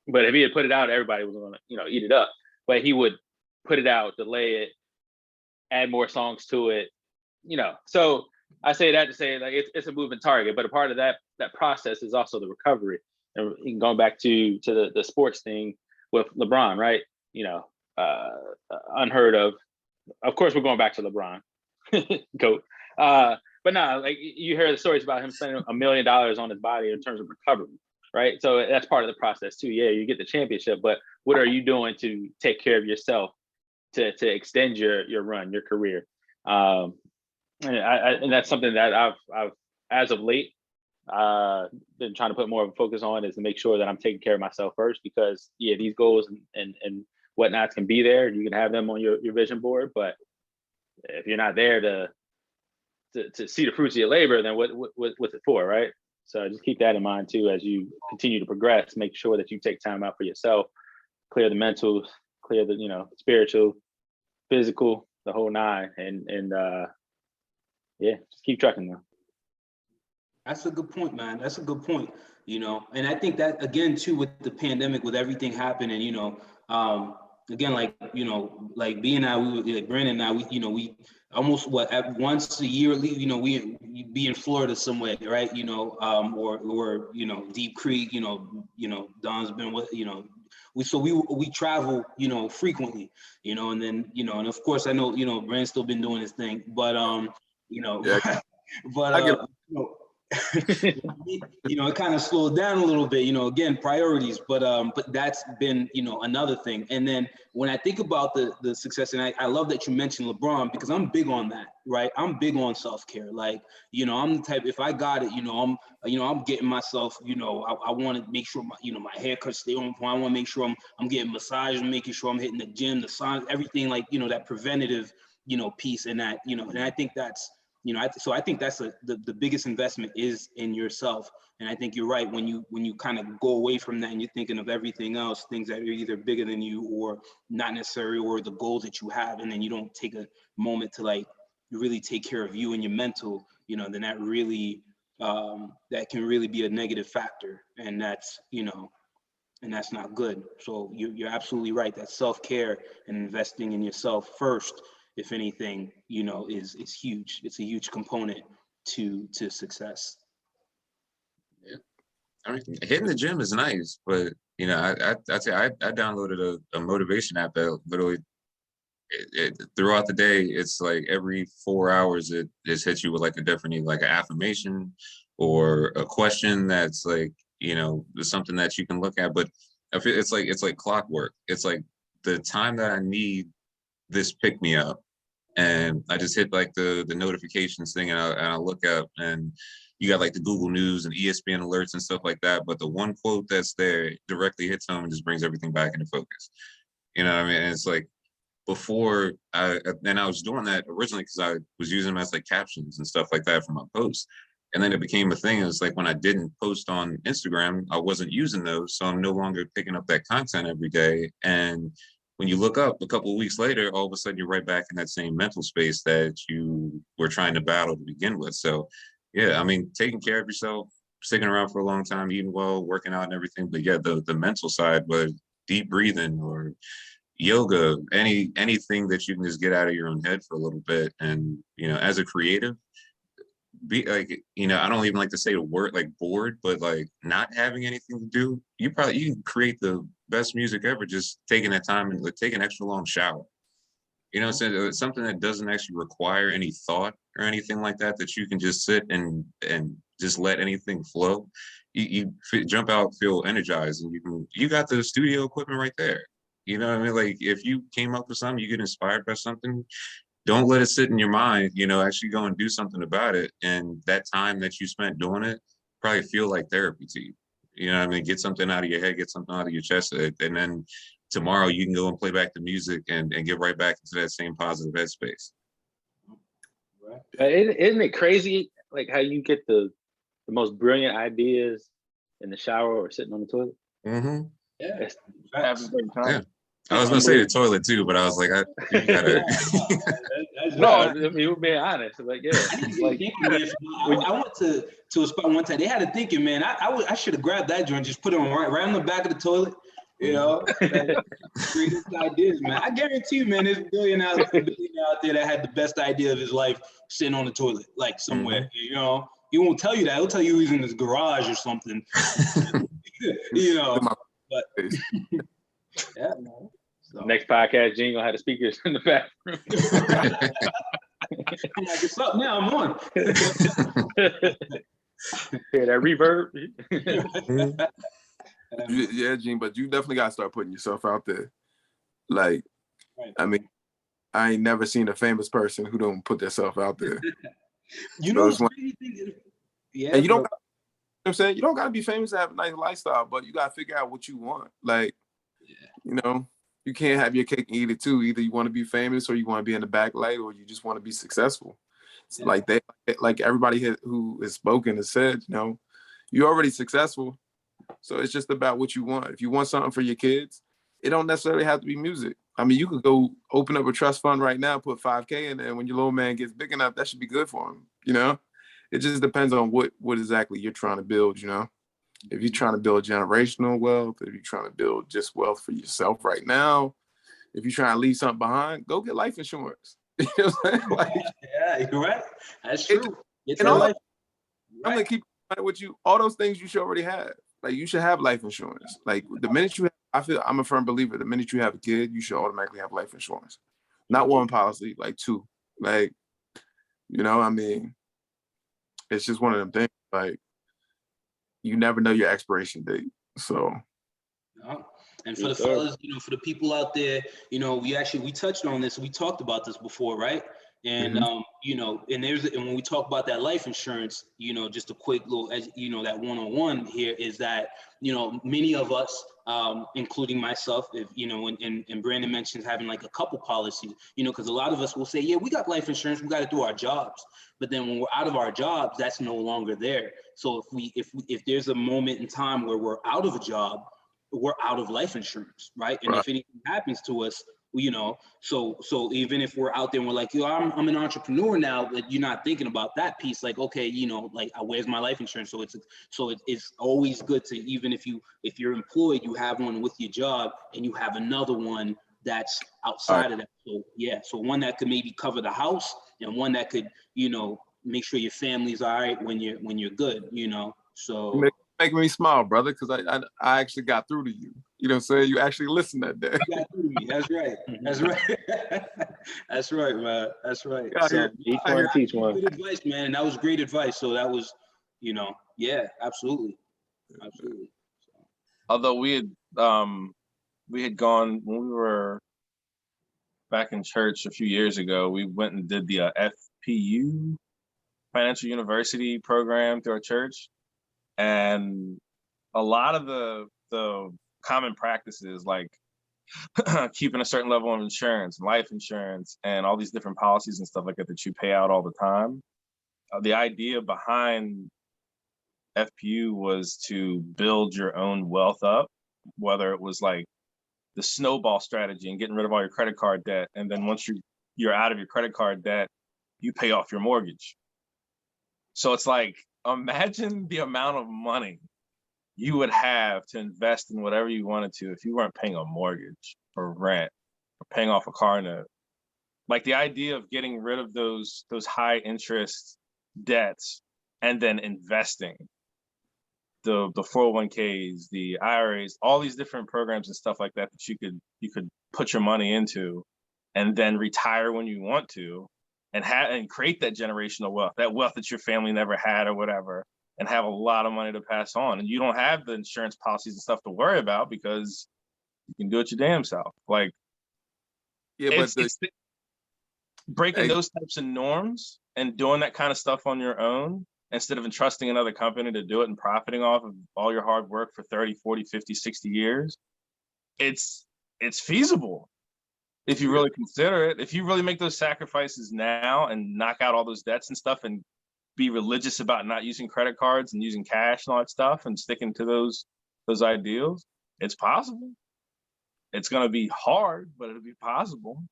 But if he had put it out, everybody was going to, eat it up. But he would put it out, delay it, add more songs to it, So I say that to say, like, it's a moving target, but a part of that process is also the recovery. And going back to the sports thing with LeBron, right? Unheard of. Of course, we're going back to LeBron, GOAT. But no, like, you hear the stories about him spending $1 million on his body in terms of recovery, right? So that's part of the process too. Yeah, you get the championship, but what are you doing to take care of yourself to extend your run, your career? And that's something that I've as of late been trying to put more of a focus on, is to make sure that I'm taking care of myself first, because these goals and whatnots can be there. You can have them on your vision board, but if you're not there to see the fruits of your labor, then what's it for, right? So just keep that in mind too as you continue to progress. Make sure that you take time out for yourself, clear the mental, clear the spiritual, physical, the whole nine, and just keep trucking though. That's a good point, man. That's a good point. And I think that, again, too, with the pandemic, with everything happening, again, like being out, like Brandon and I, we almost once a year, we be in Florida somewhere, right? Or Deep Creek, Don's been with, we travel, frequently, and then, and of course I know, Brand's still been doing his thing, but, Yeah. but, it kind of slowed down a little bit, again, priorities, but that's been, another thing. And then when I think about the success, and I love that you mentioned LeBron, because I'm big on that, right? I'm big on self-care. Like, I'm the type, if I got it, I'm getting myself, I want to make sure my haircut stay on point. I want to make sure I'm getting massage, and making sure I'm hitting the gym, the sauna, everything, like, that preventative, piece, and that, and I think that's, so I think that's the biggest investment is in yourself. And I think you're right, when you kind of go away from that and you're thinking of everything else, things that are either bigger than you or not necessary, or the goals that you have, and then you don't take a moment to, like, really take care of you and your mental, then that really that can really be a negative factor, and that's and that's not good. So you're absolutely right. That self-care and investing in yourself first, if anything, is huge. It's a huge component to success. Yeah, I mean, hitting the gym is nice, but I'd say I downloaded a motivation app that literally throughout the day, it's like every 4 hours it just hits you with like a different, like an affirmation or a question that's like something that you can look at. But I feel it's like clockwork. It's like the time that I need this pick me up, and I just hit like the notifications thing, and I look up, and you got like the Google News and ESPN alerts and stuff like that. But the one quote that's there directly hits home and just brings everything back into focus. You know what I mean? And it's like before I was doing that originally because I was using them as like captions and stuff like that for my posts. And then it became a thing. It was like when I didn't post on Instagram, I wasn't using those. So I'm no longer picking up that content every day. And when you look up a couple of weeks later, all of a sudden you're right back in that same mental space that you were trying to battle to begin with. So yeah, I mean, taking care of yourself, sticking around for a long time, eating well, working out and everything. But yeah, the mental side was deep breathing or yoga, anything that you can just get out of your own head for a little bit. And, as a creative, be like, I don't even like to say the word like bored, but like not having anything to do, you can create the best music ever just taking that time and like, take an extra long shower. So it's something that doesn't actually require any thought or anything like that, that you can just sit and just let anything flow. You jump out, feel energized, and you got the studio equipment right there. You know what I mean? Like if you came up with something, you get inspired by something, don't let it sit in your mind, actually go and do something about it. And that time that you spent doing it probably feel like therapy to you. You know what I mean? Get something out of your head, get something out of your chest. And then tomorrow you can go and play back the music and get right back into that same positive headspace. Isn't it crazy, like how you get the most brilliant ideas in the shower or sitting on the toilet? Mm-hmm. Yeah. Yeah. I was gonna say the toilet too, but I was like, you gotta. No, I mean, we're being honest. Like, yeah, I went to a spot one time. They had it thinking, man. I should have grabbed that joint, just put it right on the back of the toilet. Creative ideas, man. I guarantee you, man, there's a billionaire out there that had the best idea of his life sitting on the toilet, like somewhere. Mm-hmm. He won't tell you that. He'll tell you he's in his garage or something. But yeah, man. So. Next podcast, Gene gonna have the speakers in the bathroom. I'm like, it's up now. I'm on. Hear that reverb? Yeah, Gene, but you definitely gotta start putting yourself out there. Like, I mean, I ain't never seen a famous person who don't put themselves out there. Yeah, and you don't. I'm saying, you don't gotta be famous to have a nice lifestyle, but you gotta figure out what you want. Like, you can't have your cake and eat it too. Either you want to be famous, or you want to be in the backlight, or you just want to be successful. Yeah. Like everybody who has spoken has said, you're already successful. So it's just about what you want. If you want something for your kids, it don't necessarily have to be music. I mean, you could go open up a trust fund right now, put $5,000 in there, and when your little man gets big enough, that should be good for him. It just depends on what exactly you're trying to build, If you're trying to build generational wealth, if you're trying to build just wealth for yourself right now, if you're trying to leave something behind, go get life insurance. You know what I'm saying? Like, yeah, you're right. That's true. I'm gonna keep with you. All those things you should already have. Like, you should have life insurance. Like, the minute I'm a firm believer, the minute you have a kid, you should automatically have life insurance. Not one policy, like two. Like, I mean, it's just one of them things. Like, you never know your expiration date. So, and for the fellas, for the people out there, we touched on this. We talked about this before, right? And and when we talk about that life insurance, just a quick little, that one-on-one here is that, many of us, including myself, if and Brandon mentions having like a couple policies, because a lot of us will say, yeah, we got life insurance, we got it through our jobs, but then when we're out of our jobs, that's no longer there. So if there's a moment in time where we're out of a job, we're out of life insurance, right? And if anything happens to us, so even if we're out there and we're like, I'm an entrepreneur now, but you're not thinking about that piece. Like, okay, where's my life insurance? So it's always good to, even if you're employed, you have one with your job and you have another one that's outside of that. So so one that could maybe cover the house, and one that could, make sure your family's all right when you're good, so. Making me smile, brother, because I actually got through to you. You know what I'm saying? You actually listened that day. You got through to me. That's right. That's right. That's right, man. That's right. So, each one teach one. Good advice, man. And that was great advice. So that was, yeah, absolutely. Absolutely. So. Although we had gone when we were back in church a few years ago, we went and did the FPU, Financial University program through our church. And a lot of the common practices, like keeping a certain level of insurance, life insurance, and all these different policies and stuff like that you pay out all the time. The idea behind FPU was to build your own wealth up, whether it was like the snowball strategy and getting rid of all your credit card debt. And then once you're out of your credit card debt, you pay off your mortgage. So it's like, imagine the amount of money you would have to invest in whatever you wanted to if you weren't paying a mortgage or rent paying off a car note. Like the idea of getting rid of those high interest debts and then investing the 401ks, the IRAs, all these different programs and stuff like that you could put your money into and then retire when you want to and create that generational wealth, that wealth that your family never had or whatever, and have a lot of money to pass on. And you don't have the insurance policies and stuff to worry about because you can do it your damn self. Like, yeah, it's breaking those types of norms and doing that kind of stuff on your own instead of entrusting another company to do it and profiting off of all your hard work for 30, 40, 50, 60 years. It's feasible if you really consider it. If you really make those sacrifices now and knock out all those debts and stuff and be religious about not using credit cards and using cash and all that stuff and sticking to those ideals, it's possible. It's going to be hard, but it'll be possible.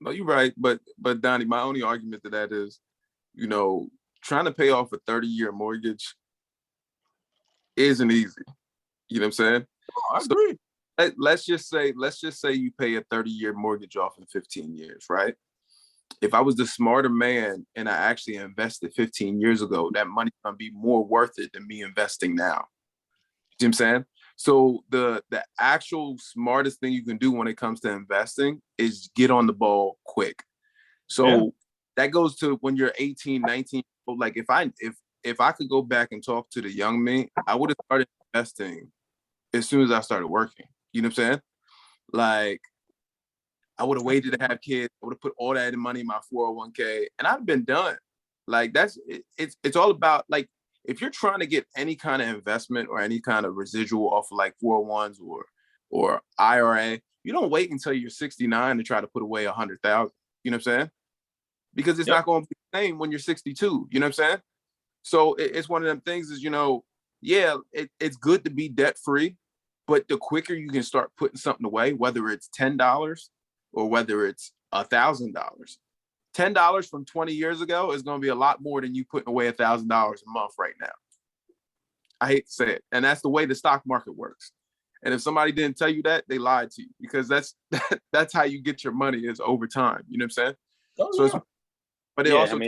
No, you're right. But Donnie, my only argument to that is, trying to pay off a 30-year mortgage isn't easy. You know what I'm saying? Oh, I agree. Let's just say you pay a 30-year mortgage off in 15 years, right? If I was the smarter man and I actually invested 15 years ago, that money's gonna be more worth it than me investing now. You know what I'm saying? So the actual smartest thing you can do when it comes to investing is get on the ball quick. So that goes to when you're 18, 19. Like if I could go back and talk to the young me, I would have started investing as soon as I started working. You know what I'm saying? Like I would have waited to have kids. I would have put all that money in my 401k and I've been done. Like it's all about, like, if you're trying to get any kind of investment or any kind of residual off of like 401s or IRA, you don't wait until you're 69 to try to put away 100,000. You know what I'm saying? Because it's not going to be the same when you're 62. You know what I'm saying? So it's one of them things is, it's good to be debt free, but the quicker you can start putting something away, whether it's $10 or whether it's $1,000, $10 from 20 years ago is going to be a lot more than you putting away $1,000 a month right now. I hate to say it. And that's the way the stock market works. And if somebody didn't tell you that, they lied to you, because that's how you get your money, is over time. You know what I'm saying? Oh, so yeah. But they also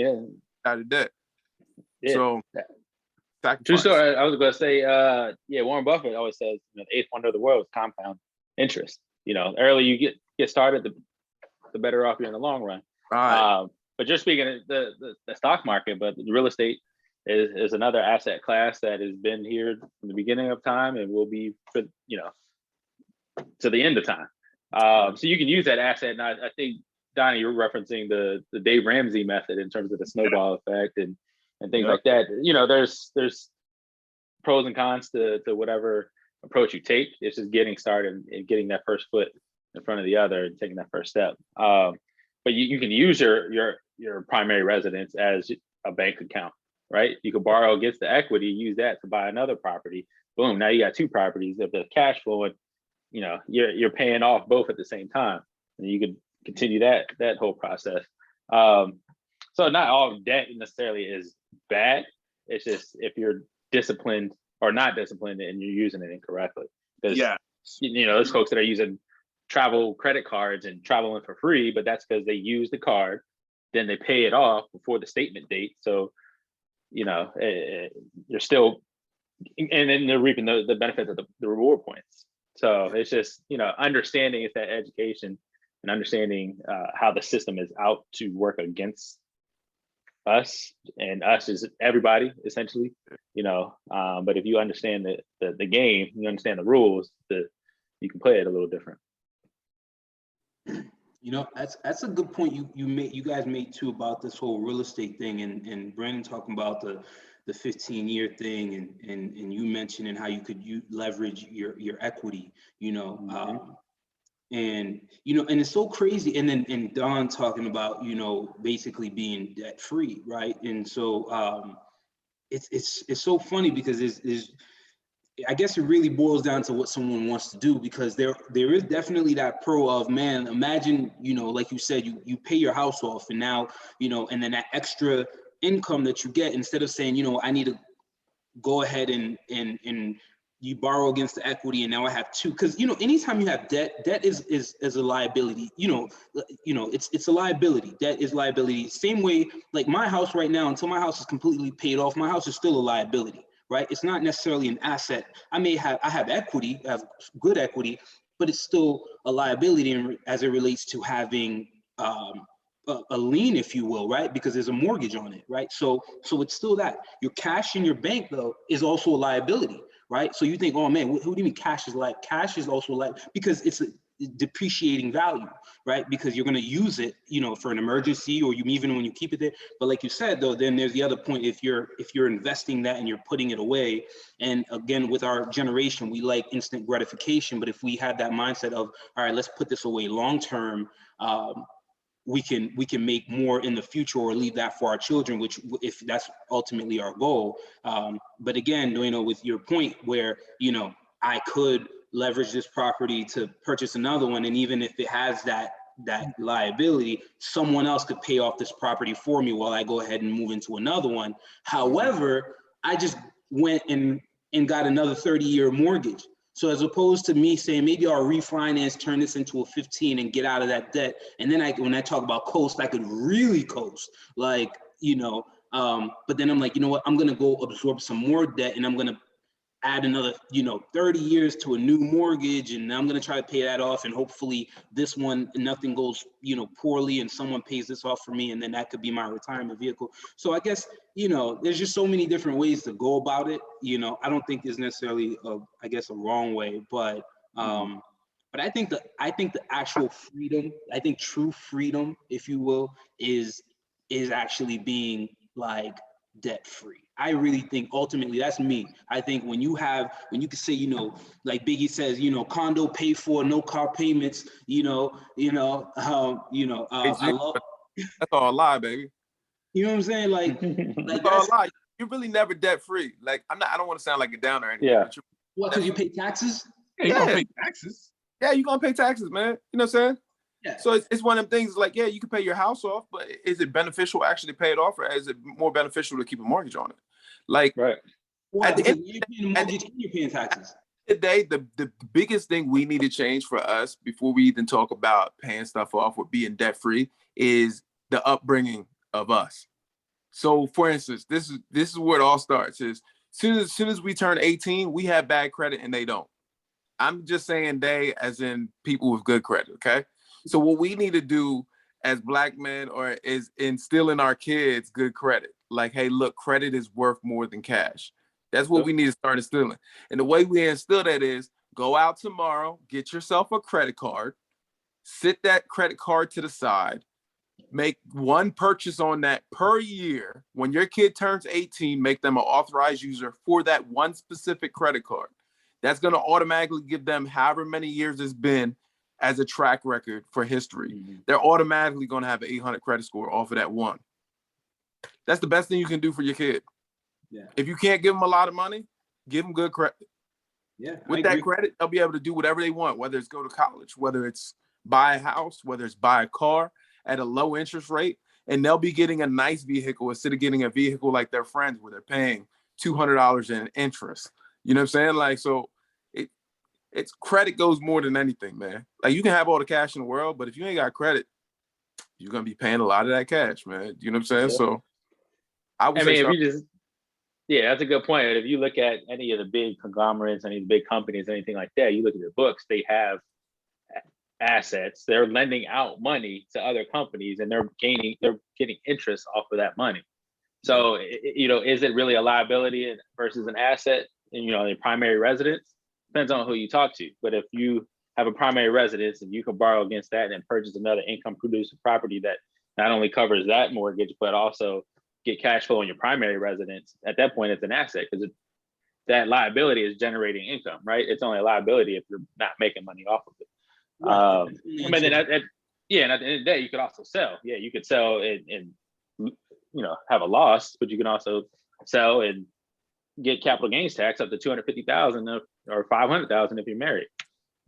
out of debt. Yeah. So true story. I was going to say, Warren Buffett always says, the eighth wonder of the world is compound interest. The earlier you get started, the better off you're in the long run. Right. But just speaking of the stock market, but the real estate is another asset class that has been here from the beginning of time and will be for, to the end of time. So you can use that asset. And I think, Donnie, you're referencing the Dave Ramsey method in terms of the snowball effect and things like that. There's pros and cons to whatever approach you take. It's just getting started and getting that first foot in front of the other and taking that first step. But you can use your primary residence as a bank account, right? You could borrow against the equity, use that to buy another property. Boom, now you got two properties. If the cash flowing, you're paying off both at the same time, and you could continue that whole process. So not all debt necessarily is bad. It's just if you're disciplined or not disciplined and you're using it incorrectly. Because there's folks that are using travel credit cards and traveling for free, but that's because they use the card, then they pay it off before the statement date. So, you're still, and then they're reaping the benefits of the reward points. So it's just, understanding it's that education and understanding how the system is out to work against us, and us is everybody essentially, but if you understand the game, you understand the rules, you can play it a little different. That's a good point you guys made too about this whole real estate thing, and Brandon talking about the 15-year thing, and you mentioning how you could leverage your equity, and it's so crazy. And then Don talking about basically being debt free, right? And so it's so funny because it's I guess it really boils down to what someone wants to do, because there is definitely that pro of, man, imagine, like you said, you pay your house off, and now, and then that extra income that you get, instead of saying, I need to go ahead and you borrow against the equity, and now I have two. Because anytime you have debt is a liability. It's a liability. Debt is liability. Same way, like my house right now, until my house is completely paid off, my house is still a liability, right? It's not necessarily an asset. I have equity, I have good equity, but it's still a liability as it relates to having a lien, if you will, right? Because there's a mortgage on it, right? So it's still that. Your cash in your bank, though, is also a liability, right? So you think, oh man, who do you mean cash is like? Cash is also like, because it's a depreciating value, right? Because you're going to use it, for an emergency, or even when you keep it there. But like you said, though, then there's the other point. If you're investing that and you're putting it away, and again, with our generation, we like instant gratification. But if we have that mindset of, all right, let's put this away long term, we can make more in the future, or leave that for our children, which, if that's ultimately our goal. But again, with your point where, I could leverage this property to purchase another one, and even if it has that liability, someone else could pay off this property for me while I go ahead and move into another one. However, I just went and got another 30-year mortgage. So as opposed to me saying, maybe I'll refinance, turn this into a 15 and get out of that debt. And then when I talk about coast, I could really coast, but then I'm like, you know what, I'm going to go absorb some more debt, and I'm going to add another, 30 years to a new mortgage. And I'm going to try to pay that off. And hopefully this one, nothing goes, poorly, and someone pays this off for me. And then that could be my retirement vehicle. So I guess, there's just so many different ways to go about it. I don't think there's necessarily a wrong way, but I think the actual freedom, I think true freedom, if you will, is actually being like debt free. I really think ultimately, that's me. I think when you can say, like Biggie says, condo paid for, no car payments, I love. That's all a lie, baby. You know what I'm saying? Like that's all a lie. You're really never debt free. Like I don't want to sound like a downer or anything. Yeah. What? Because you pay taxes? Yeah, you gonna pay taxes. Yeah, you're gonna pay taxes, man. You know what I'm saying? Yeah. So it's one of them things like, yeah, you can pay your house off, but is it beneficial actually to pay it off, or is it more beneficial to keep a mortgage on it? Like, right. Well, because you're paying a mortgage and you're paying taxes. At the end of the day, the biggest thing we need to change for us before we even talk about paying stuff off or being debt free is the upbringing of us. So, for instance, this is where it all starts. Is soon as we turn 18, we have bad credit and they don't. I'm just saying they, as in people with good credit. Okay. So what we need to do as Black men is instill in our kids good credit. Like, hey, look, credit is worth more than cash. That's what we need to start instilling. And the way we instill that is go out tomorrow, get yourself a credit card, sit that credit card to the side, make one purchase on that per year. When your kid turns 18, make them an authorized user for that one specific credit card. That's going to automatically give them however many years it's been as a track record for history. Mm-hmm. They're automatically going to have an 800 credit score off of that one. That's the best thing you can do for your kid. Yeah. If you can't give them a lot of money, give them good credit. Yeah. With that credit, they'll be able to do whatever they want, whether it's go to college, whether it's buy a house, whether it's buy a car at a low interest rate, and they'll be getting a nice vehicle instead of getting a vehicle like their friends where they're paying $200 in interest. You know what I'm saying? Like, so it's credit goes more than anything, man. Like, you can have all the cash in the world, but if you ain't got credit, you're going to be paying a lot of that cash, man. You know what I'm saying? Yeah. So that's a good point. If you look at any of the big conglomerates, any of the big companies, anything like that, you look at their books, they have assets. They're lending out money to other companies, and they're getting interest off of that money. So, is it really a liability versus an asset? And, the primary residence depends on who you talk to. But if you have a primary residence and you can borrow against that and then purchase another income producing property that not only covers that mortgage, but also get cash flow on your primary residence, at that point, it's an asset because that liability is generating income, right? It's only a liability if you're not making money off of it. Right. But then and at the end of the day, you could also sell. Yeah, you could sell and have a loss, but you can also sell and get capital gains tax up to $250,000 or $500,000 if you're married.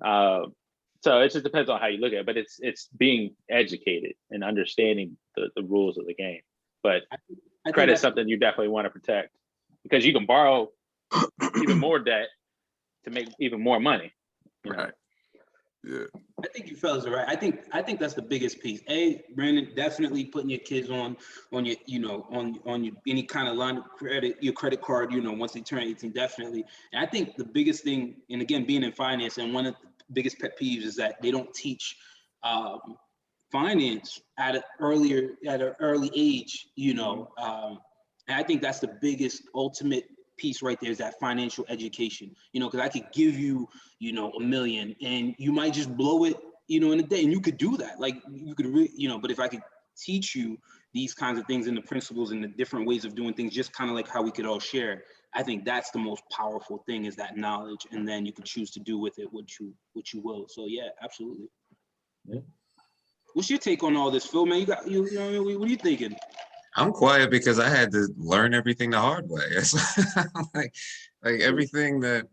So it just depends on how you look at it, but it's being educated and understanding the rules of the game. But credit is something you definitely want to protect because you can borrow even more debt to make even more money. You know? Right. Yeah. I think you fellas are right. I think that's the biggest piece. Brandon, definitely putting your kids on your, on your any kind of line of credit, your credit card, once they turn 18, definitely. And I think the biggest thing, and again, being in finance, and one of the biggest pet peeves is that they don't teach finance at an early age, and I think that's the biggest ultimate piece right there, is that financial education, because I could give you, $1 million and you might just blow it, in a day, and you could do that. Like you could but if I could teach you these kinds of things and the principles and the different ways of doing things, just kind of like how we could all share, I think that's the most powerful thing, is that knowledge. And then you can choose to do with it what you will. So yeah, absolutely. Yeah. What's your take on all this, Phil, man? What are you thinking? I'm quiet because I had to learn everything the hard way. like everything that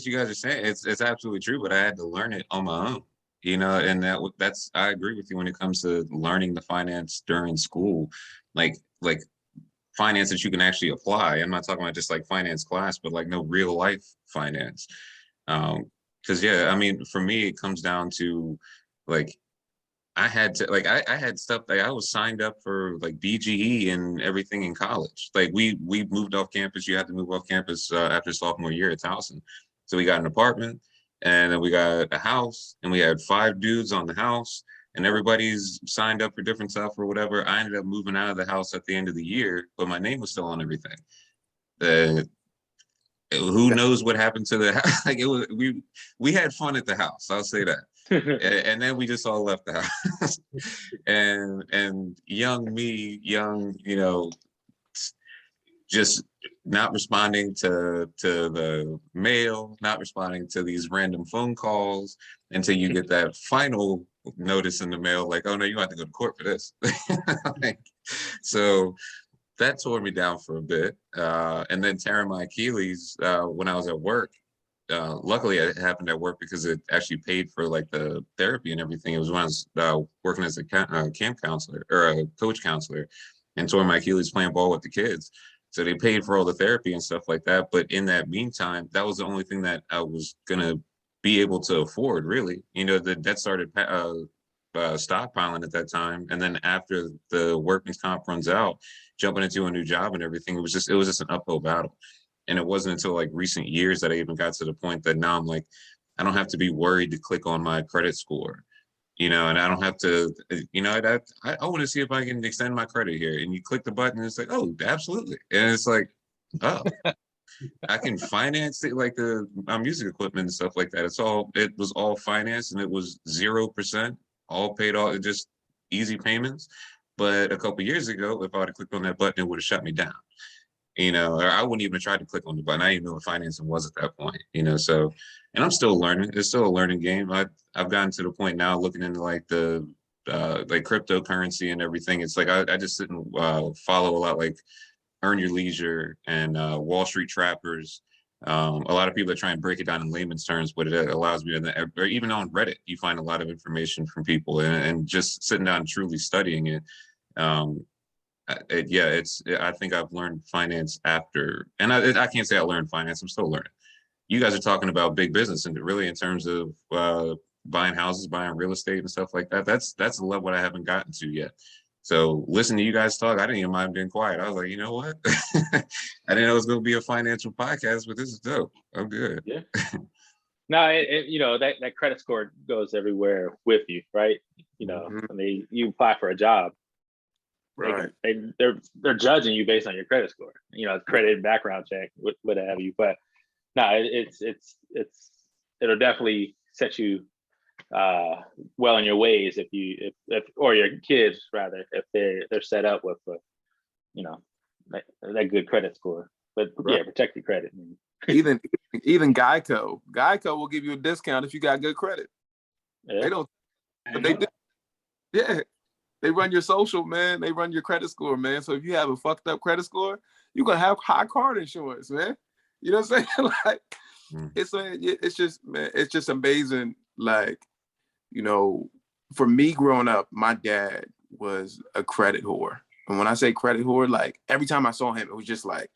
you guys are saying, it's absolutely true, but I had to learn it on my own. And that's I agree with you when it comes to learning the finance during school, like finance that you can actually apply. I'm not talking about just like finance class, but like no real life finance. Because I mean, for me, it comes down to like, I had to I had stuff I was signed up for like BGE and everything in college. Like we moved off campus. You had to move off campus after sophomore year at Towson. So we got an apartment, and then we got a house, and we had 5 dudes on the house, and everybody's signed up for different stuff or whatever. I ended up moving out of the house at the end of the year, but my name was still on everything. Who knows what happened to the house? Like we had fun at the house. I'll say that. And then we just all left the house. and young me, just not responding to the mail, not responding to these random phone calls until you get that final notice in the mail, like, oh no, you have to go to court for this. So that tore me down for a bit. And then tearing my Achilles when I was at work. Luckily, it happened at work because it actually paid for like the therapy and everything. It was when I was working as a camp counselor or a coach counselor, and tore my Achilles playing ball with the kids. So they paid for all the therapy and stuff like that. But in that meantime, that was the only thing that I was gonna be able to afford, really. The debt started stockpiling at that time, and then after the workman's comp runs out, jumping into a new job and everything, it was just an uphill battle. And it wasn't until like recent years that I even got to the point that now I'm like, I don't have to be worried to click on my credit score, and I don't have to, I want to see if I can extend my credit here. And you click the button and it's like, oh, absolutely. And it's like, oh, I can finance it, like my music equipment and stuff like that. It was all financed, and it was 0%, all paid off, just easy payments. But a couple years ago, if I would have clicked on that button, it would have shut me down. Or I wouldn't even try to click on the button. I didn't even know what financing was at that point, so, and I'm still learning. It's still a learning game. I've gotten to the point now looking into like the like cryptocurrency and everything. It's like I just sit and follow a lot like Earn Your Leisure and Wall Street Trappers. A lot of people are trying to break it down in layman's terms, but it allows me to, or even on Reddit, you find a lot of information from people, and just sitting down and truly studying it. I think I've learned finance after, and I can't say I learned finance. I'm still learning. You guys are talking about big business, and really in terms of buying houses, buying real estate and stuff like that. That's a level I haven't gotten to yet. So listening to you guys talk, I didn't even mind being quiet. I was like, you know what? I didn't know it was going to be a financial podcast, but this is dope. I'm good. Yeah. No, that credit score goes everywhere with you, right? When you apply for a job, Right. They're judging you based on your credit score, credit background check, what have you. But no, it'll definitely set you well in your ways if or your kids rather, if they're set up with that good credit score. But right. Yeah, protect your credit. Even Geico will give you a discount if you got good credit. Yeah. They don't, but they do. Yeah. They run your social, man. They run your credit score, man. So if you have a fucked up credit score, you're gonna have high card insurance, man. You know what I'm saying? Like, it's just amazing. Like, for me growing up, my dad was a credit whore. And when I say credit whore, like every time I saw him, it was just like,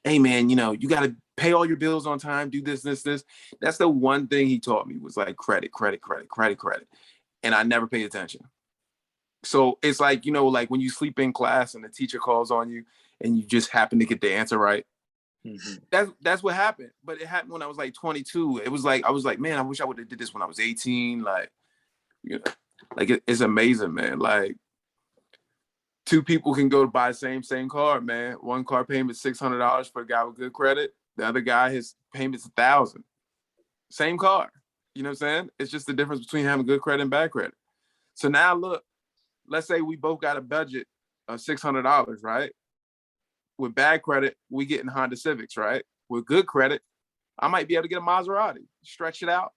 hey man, you know, you got to pay all your bills on time, do this. That's the one thing he taught me was like credit. And I never paid attention. So it's like, you know, like when you sleep in class and the teacher calls on you and you just happen to get the answer right. Mm-hmm. That's what happened. But it happened when I was like 22. It was like, I was like, man, I wish I would have did this when I was 18. Like, you know, like it's amazing, man. Like two people can go to buy the same car, man. One car payment $600 for a guy with good credit. The other guy, his payment's $1,000. Same car. You know what I'm saying? It's just the difference between having good credit and bad credit. So now look, let's say we both got a budget of $600, right? With bad credit, we getting Honda Civics, right? With good credit, I might be able to get a Maserati, stretch it out,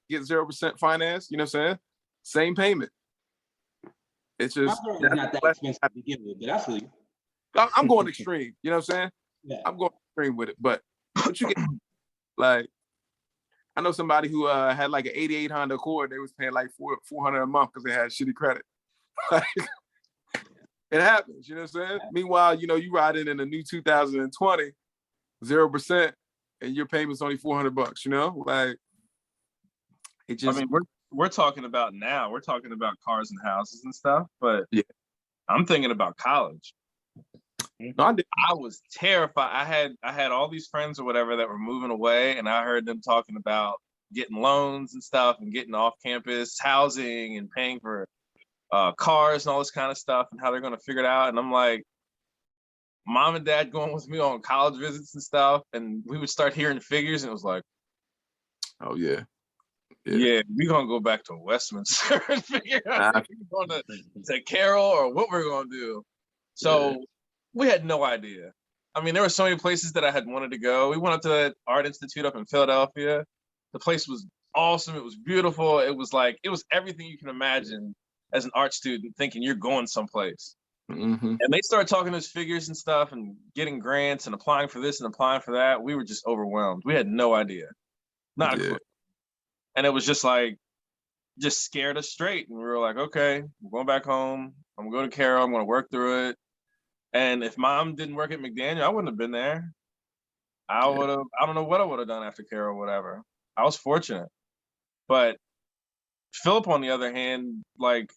get 0% finance, you know what I'm saying? Same payment. It's just not that expensive to begin with, but I feel you. I'm going extreme, you know what I'm saying? Yeah. I'm going extreme with it, but you get like, I know somebody who had like an 88 Honda Accord, they was paying like $400 a month because they had shitty credit. It happens, you know what I'm saying? Meanwhile, you know, you ride in a new 2020, 0%, and your payment's only $400, you know? Like, it just. I mean, we're talking about now, we're talking about cars and houses and stuff, but yeah, I'm thinking about college. No, I was terrified. I had all these friends or whatever that were moving away, and I heard them talking about getting loans and stuff and getting off campus housing and paying for cars and all this kind of stuff and how they're going to figure it out. And I'm like, mom and dad going with me on college visits and stuff. And we would start hearing figures and it was like, oh yeah. Yeah, we're going to go back to Westminster and figure out if we're going to Carroll or what we're going to do. So we had no idea. I mean, there were so many places that I had wanted to go. We went up to that art institute up in Philadelphia. The place was awesome. It was beautiful. It was everything you can imagine as an art student thinking you're going someplace. Mm-hmm. And they started talking those figures and stuff and getting grants and applying for this and applying for that. We were just overwhelmed. We had no idea. Not a clue. And it was just scared us straight. And we were like, okay, we're going back home. I'm going to go to Carroll. I'm going to work through it. And if mom didn't work at McDaniel, I wouldn't have been there. I don't know what I would have done after Carroll or whatever. I was fortunate. But Philip, on the other hand, like,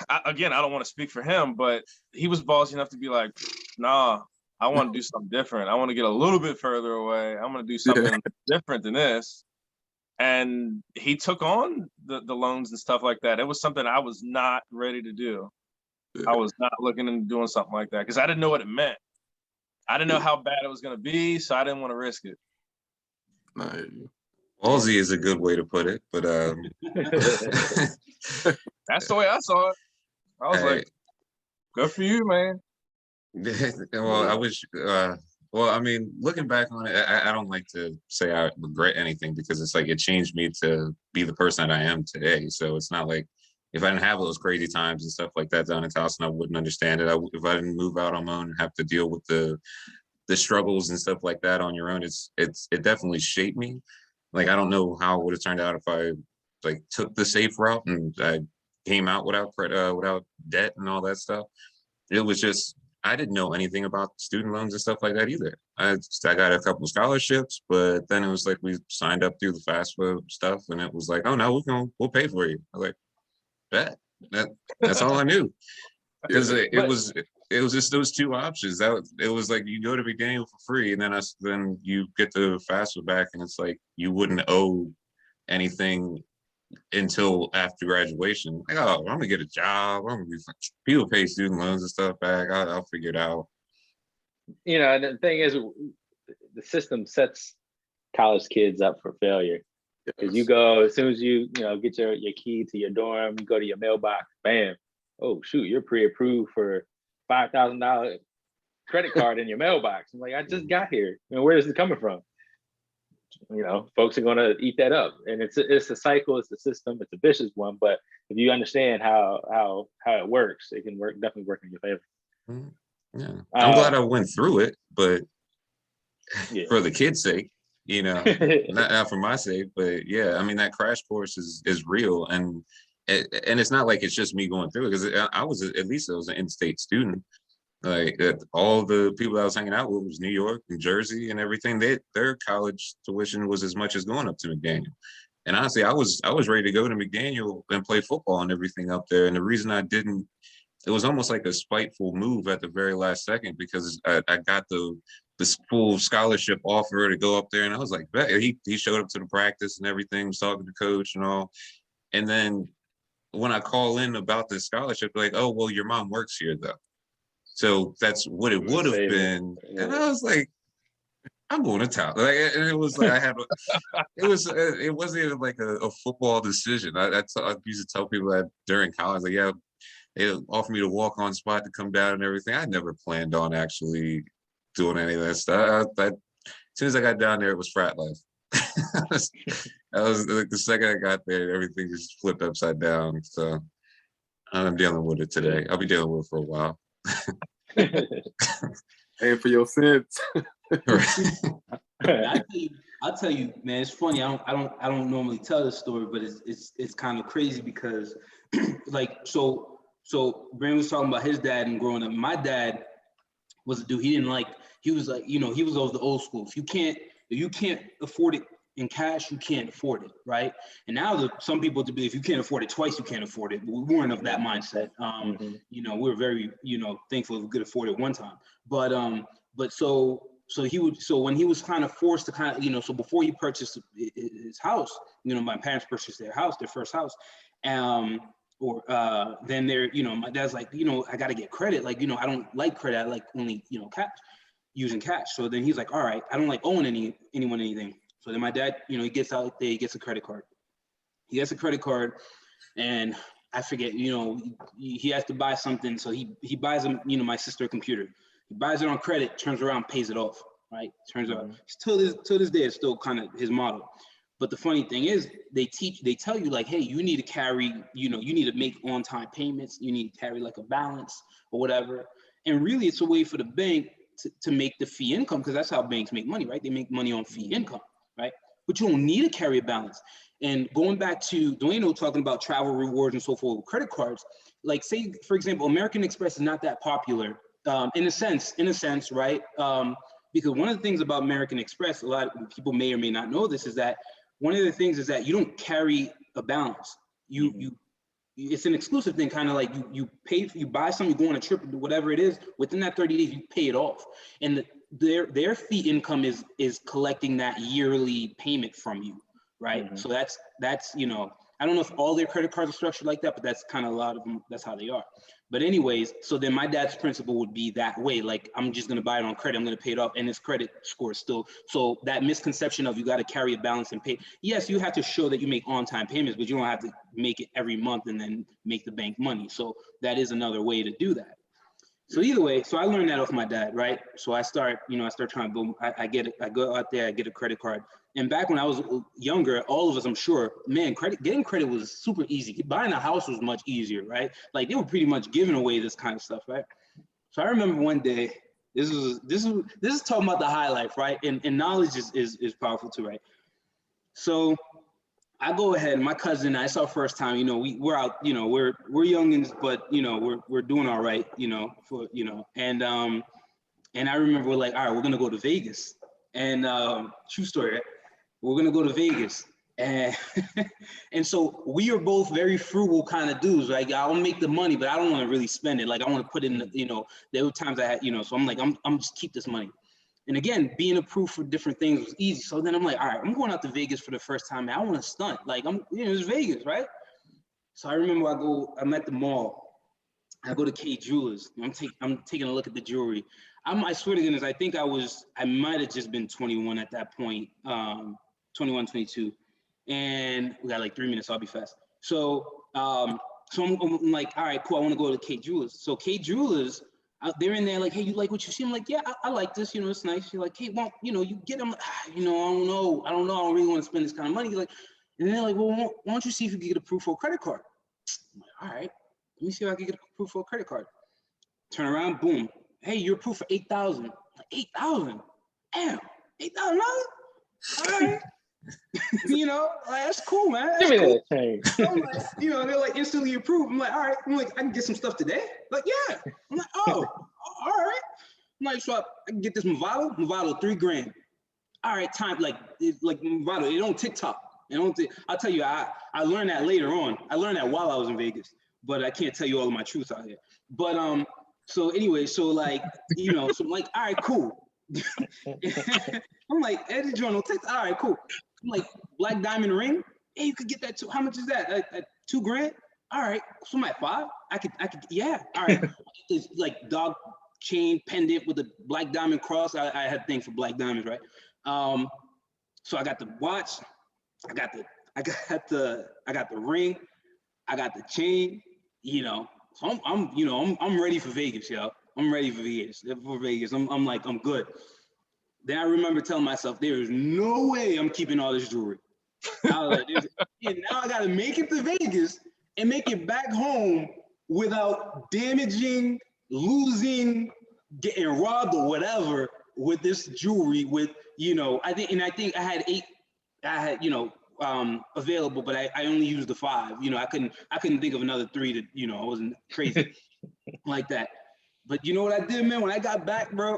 I don't want to speak for him, but he was ballsy enough to be like, nah, I want to do something different. I want to get a little bit further away. I'm going to do something different than this. And he took on the loans and stuff like that. It was something I was not ready to do. I was not looking into doing something like that because I didn't know what it meant. I didn't know how bad it was going to be, so I didn't want to risk it. Ballsy is a good way to put it, but that's the way I saw it. I was like, good for you, man. Well, I wish, well, I mean, looking back on it, I don't like to say I regret anything because it's like it changed me to be the person that I am today. So it's not like if I didn't have those crazy times and stuff like that down in Towson, I wouldn't understand it. If I didn't move out on my own and have to deal with the struggles and stuff like that on your own, it definitely shaped me. Like, I don't know how it would have turned out if I like took the safe route and I came out without credit, without debt and all that stuff. It was just, I didn't know anything about student loans and stuff like that either. I got a couple of scholarships, but then it was like we signed up through the FAFSA stuff, and it was like, oh no, we'll pay for you. I was like, that's all I knew, because it was just those two options. It was like you go to McDaniel for free, and then you get the FAFSA back, and it's like you wouldn't owe anything until after graduation. Like, oh, I'm gonna get a job. People pay student loans and stuff back. I'll figure it out. You know, and the thing is, the system sets college kids up for failure. Because you go, as soon as you get your key to your dorm, you go to your mailbox, bam, oh shoot, you're pre-approved for $5,000 credit card in your mailbox. I'm like, I just got here. Where is it coming from? Folks are going to eat that up, and it's a cycle, it's a system, it's a vicious one. But if you understand how it works, it can definitely work in your favor. Yeah, I'm glad I went through it, but for the kids' sake, not for my sake, but yeah, I mean, that crash course is real, and it's not like it's just me going through it, because I was an in-state student. Like all the people I was hanging out with was New York and Jersey and everything. Their college tuition was as much as going up to McDaniel. And honestly, I was ready to go to McDaniel and play football and everything up there. And the reason I didn't, it was almost like a spiteful move at the very last second, because I got the full scholarship offer to go up there, and I was like, he showed up to the practice and everything, was talking to the coach and all. And then when I call in about this scholarship, like, oh, well, your mom works here though. So that's what it would have been. Yeah. And I was like, I'm going to town. Like, and it was like it wasn't even like a football decision. I used to tell people that during college, like, yeah, they offered me to walk on spot to come down and everything. I never planned on actually doing any of that stuff. As soon as I got down there, it was frat life. I was like, the second I got there, everything just flipped upside down. So I'm dealing with it today. I'll be dealing with it for a while. And for your sins. I'll tell you, man. It's funny. I don't normally tell this story, but it's kind of crazy because, like, so Brandon was talking about his dad and growing up. My dad was a dude. He was like, he was of the old school. If you can't afford it in cash, you can't afford it, right? And now some people to be, if you can't afford it twice, you can't afford it. We weren't of that mindset. We're very, thankful we could afford it one time. But so when he was kind of forced to kind of, so before he purchased his house, my parents purchased their first house, then my dad's like, I got to get credit. Like, I don't like credit. I like only, cash, using cash. So then he's like, all right, I don't like owing anyone anything. So then my dad, he gets out there, he gets a credit card. He gets a credit card, and I forget, he has to buy something. So he buys him, my sister a computer. He buys it on credit, turns around, pays it off, right? Turns out, till this day, it's still kind of his model. But the funny thing is, they tell you like, hey, you need to carry, you need to make on-time payments. You need to carry like a balance or whatever. And really, it's a way for the bank to make the fee income, because that's how banks make money, right? They make money on fee income, right? But you don't need to carry a balance. And going back to Duane talking about travel rewards and so forth with credit cards, like say, for example, American Express is not that popular in a sense, right? Because one of the things about American Express, a lot of people may or may not know this, is that one of the things is that you don't carry a balance. It's an exclusive thing, kind of like you buy something, you go on a trip, whatever it is, within that 30 days, you pay it off. And their fee income is collecting that yearly payment from you, right? So that's I don't know if all their credit cards are structured like that, but that's kind of a lot of them, that's how they are. But anyways, so then my dad's principle would be that way. Like, I'm just going to buy it on credit. I'm going to pay it off. And his credit score is still, so that misconception of you got to carry a balance and pay. Yes, you have to show that you make on-time payments, but you don't have to make it every month and then make the bank money. So that is another way to do that. So either way, so I learned that off my dad, right? So I start trying to boom. I go out there, I get a credit card. And back when I was younger, all of us, I'm sure, man, getting credit was super easy. Buying a house was much easier, right? Like, they were pretty much giving away this kind of stuff, right? So I remember one day, this is talking about the high life, right? And knowledge is powerful too, right? So I go ahead, my cousin, it's our first time, we're out, we're youngins, but we're doing all right, and I remember we're like, all right, we're gonna go to Vegas. And true story, right? We're gonna go to Vegas. And so we are both very frugal kind of dudes. Like, I'll make the money, but I don't want to really spend it. Like, I want to put in, there were times I had, so I'm like, I'm just keep this money. And again, being approved for different things was easy. So then I'm like, all right, I'm going out to Vegas for the first time. Man, I want to stunt. Like, it's Vegas, right? So I remember I'm at the mall. I go to K Jewelers. I'm taking a look at the jewelry. I swear to goodness, I think I might have just been 21 at that point, 21, 22. And we got like 3 minutes, so I'll be fast. So I'm like, all right, cool. I want to go to K Jewelers. So K Jewelers, they're in there like, hey, you like what you see? I'm like, yeah, I like this. It's nice. You're like, hey, well, you get them. I don't know. I don't really want to spend this kind of money. Like, and they're like, well, why don't you see if you can get approved for a credit card? I'm like, all right, let me see if I can get approved for a credit card. Turn around, boom. Hey, you're approved for $8,000. Like, $8,000? Damn, $8,000? All right. Like, that's cool, man. That's Give me cool. that change. I'm like, they're like instantly approved. I'm like, all right. I'm like, I can get some stuff today. Like, yeah. I'm like, oh, all right. I'm like, so I can get this Movado, $3,000. All right, time, like Movado, it on TikTok. I'll tell you, I learned that later on. I learned that while I was in Vegas, but I can't tell you all of my truth out here. But so anyway, so like, so I'm like, all right, cool. I'm like, Eddie John on TikTok, all right, cool. I'm like, black diamond ring. Hey, you could get that too. How much is that? $2,000? All right, so I'm at 5. I could, yeah. All right, this like dog chain pendant with a black diamond cross. I had a thing for black diamonds, right? So I got the watch. I got the ring, I got the chain, So I'm ready for Vegas, yo. I'm ready for Vegas. I'm like, I'm good. Then I remember telling myself, there is no way I'm keeping all this jewelry. I was like, and now I gotta make it to Vegas and make it back home without damaging, losing, getting robbed or whatever with this jewelry. I think I had 8. I had, available, but I only used the 5. I couldn't think of another 3 that, I wasn't crazy like that. But you know what I did, man? When I got back, bro,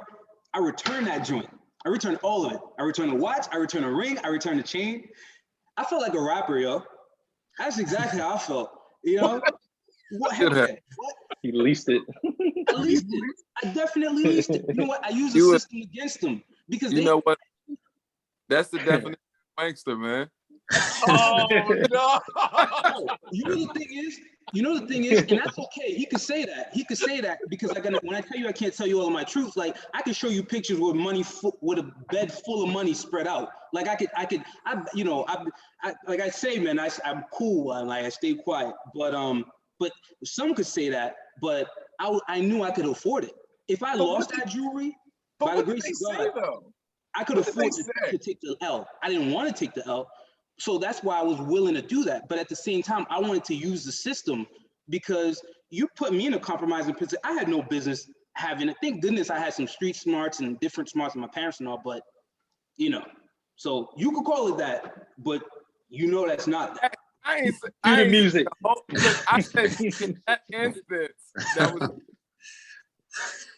I returned that joint. I returned all of it. I returned the watch, I returned the ring, I returned the chain. I felt like a rapper, yo. That's exactly how I felt, What happened? What? You leased it. I leased it. I definitely leased it. You know what? I used the system against them because know what? That's the definition of gangster, man. Oh no! You know the thing is, and that's okay. He could say that because when I tell you I can't tell you all of my truth, like I can show you pictures with with a bed full of money spread out. Like I like I say, man, I'm cool. I stay quiet, but some could say that, but I knew I could afford it. If I lost that jewelry, by the grace of God, I could afford to take the L. I didn't want to take the L. So that's why I was willing to do that. But at the same time, I wanted to use the system because you put me in a compromising position. I had no business having it. Thank goodness I had some street smarts and different smarts than my parents and all, but so you could call it that, but that's not that. I ain't music. I said in that instance, that was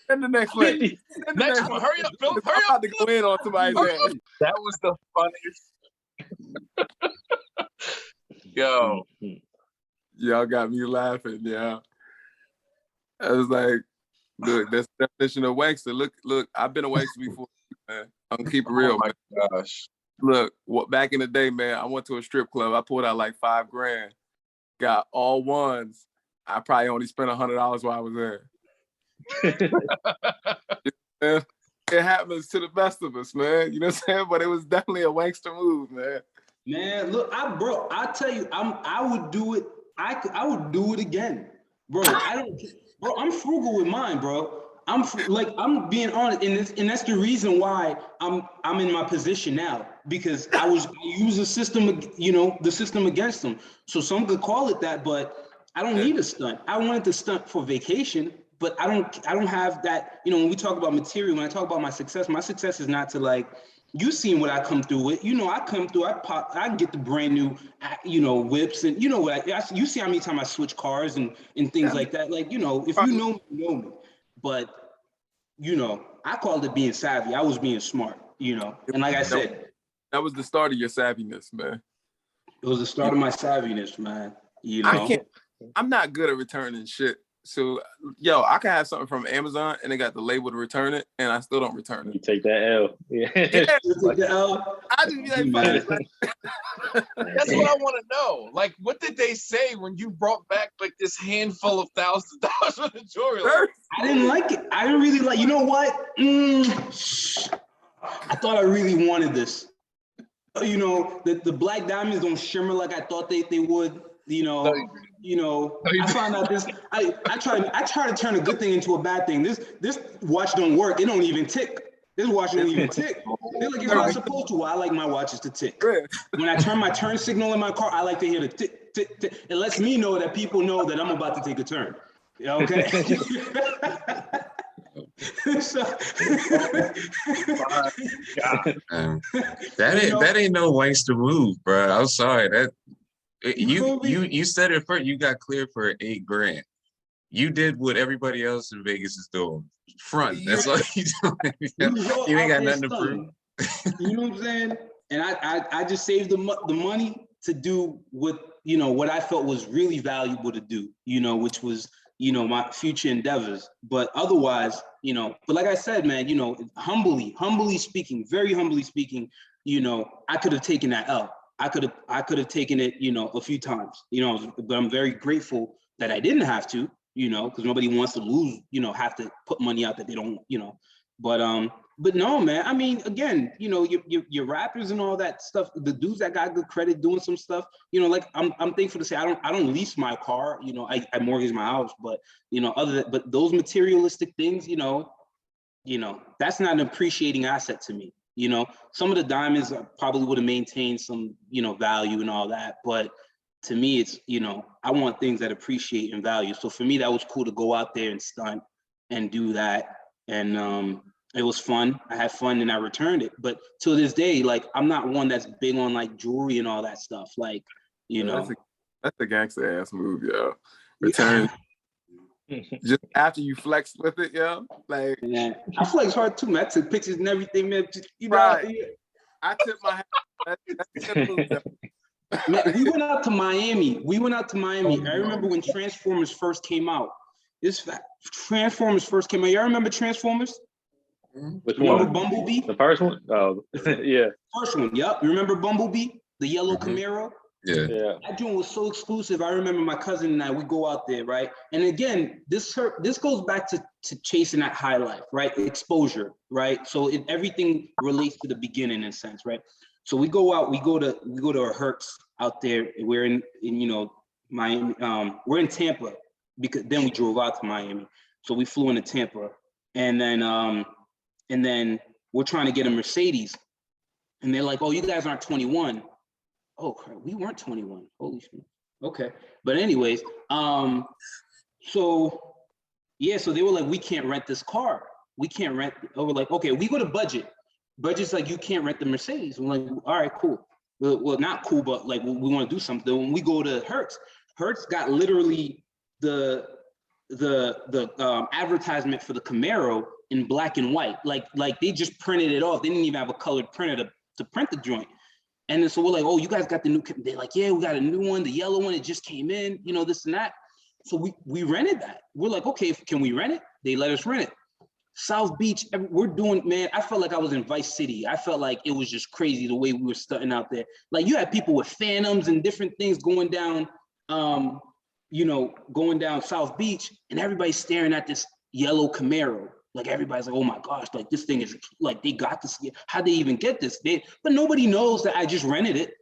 and the next one. Next one, hurry up, Phil. Hurry up. I'm about to go in on somebody's head. That was the funniest. Yo. Y'all got me laughing, yeah. I was like, look, that's the definition of wankster. Look, I've been a wankster before, man. I'm gonna keep it real, man. Oh my gosh. Look, back in the day, man, I went to a strip club. I pulled out like $5,000, got all ones. I probably only spent $100 while I was there. It happens to the best of us, man. You know what I'm saying? But it was definitely a wankster move, man. Man, look, I tell you, I would do it. I would do it again, bro. I'm frugal with mine, bro. I'm being honest, and that's the reason why I'm in my position now, because I use the system, the system against them. So some could call it that, but I don't need a stunt. I wanted to stunt for vacation, but I don't have that. When we talk about material, when I talk about my success is not to like. You seen what I come through with. I come through, I get the brand new, whips and you see how many times I switch cars and things like that. Like, if you know me, you know me. But, I called it being savvy. I was being smart, and like I said. That was the start of your savviness, man. It was the start of my savviness, man. I'm not good at returning shit. So, I can have something from Amazon and they got the label to return it, and I still don't return it. You take that L. Yeah. You take the L. I just be like, that's what I want to know. Like, what did they say when you brought back like this handful of thousands of dollars worth of jewelry? Like, I didn't like it. I didn't really like. You know what? I thought I really wanted this. The black diamonds don't shimmer like I thought they would. I found out this. I try to turn a good thing into a bad thing. This watch don't work. It don't even tick. This watch don't even tick. They're like, it's not supposed to. Well, I like my watches to tick. When I turn my turn signal in my car, I like to hear the tick, tick, tick. It lets me know that people know that I'm about to take a turn. Okay. That ain't no wankster move, bro. I'm sorry. You said it first. You got cleared for $8,000. you did what everybody else in Vegas is doing. Front. That's all you doing. You ain't got nothing to prove. You know what I'm saying? And I just saved the money to do what I felt was really valuable to do, which was, my future endeavors. But otherwise, but like I said, man, humbly speaking, very humbly speaking, I could have taken that L. I could have taken it, a few times, but I'm very grateful that I didn't have to, because nobody wants to lose, have to put money out that they don't, but no, man. I mean, again, your rappers and all that stuff, the dudes that got good credit doing some stuff, like I'm thankful to say I don't lease my car, I mortgage my house, but but those materialistic things, that's not an appreciating asset to me. Some of the diamonds probably would have maintained some, value and all that, but to me, it's, I want things that appreciate in value. So for me, that was cool to go out there and stunt and do that. And it was fun. I had fun and I returned it. But to this day, like, I'm not one that's big on like jewelry and all that stuff. Like, That's a gangster ass move, yo. Return. Just after you flex with it, yo. Like, yeah, I flex hard too, man. I took pictures and everything, man. Just, right. I tipped my hat. That's a good move, yo. Man, we went out to Miami. I remember when Transformers first came out. Transformers first came out. Y'all remember Transformers? Which remember one? Bumblebee? The first one? Oh, yeah. First one, yep. You remember Bumblebee? The yellow Camaro? Yeah. That joint was so exclusive. I remember my cousin and I, we go out there, right? And again, this goes back to chasing that high life, right? Exposure, right? So everything relates to the beginning in a sense, right? So we go out, we go to a Hertz out there. We're in Miami. We're in Tampa because then we drove out to Miami. So we flew into Tampa, and then we're trying to get a Mercedes, and they're like, "Oh, you guys aren't 21." Oh, crap, we weren't 21. Holy shit. Okay, but anyways, so they were like, "We can't rent this car. We can't rent." Oh, we're like, "Okay, we go to budget." Budget's like, "You can't rent the Mercedes." We're like, "All right, cool." Well, not cool, but like we want to do something. When we go to Hertz got literally the advertisement for the Camaro in black and white. Like they just printed it off. They didn't even have a colored printer to print the joint. And then so we're like, "Oh, you guys got the new?" They're like, "Yeah, we got a new one. The yellow one, it just came in. This and that." So we rented that. We're like, "Okay, can we rent it?" They let us rent it. South Beach, we're doing, man, I felt like I was in Vice City. I felt like it was just crazy the way we were stunting out there. Like you had people with Phantoms and different things going down, going down South Beach, and everybody's staring at this yellow Camaro. Like everybody's like, "Oh my gosh, like this thing is like, they got this, how'd they even get this?" But nobody knows that I just rented it,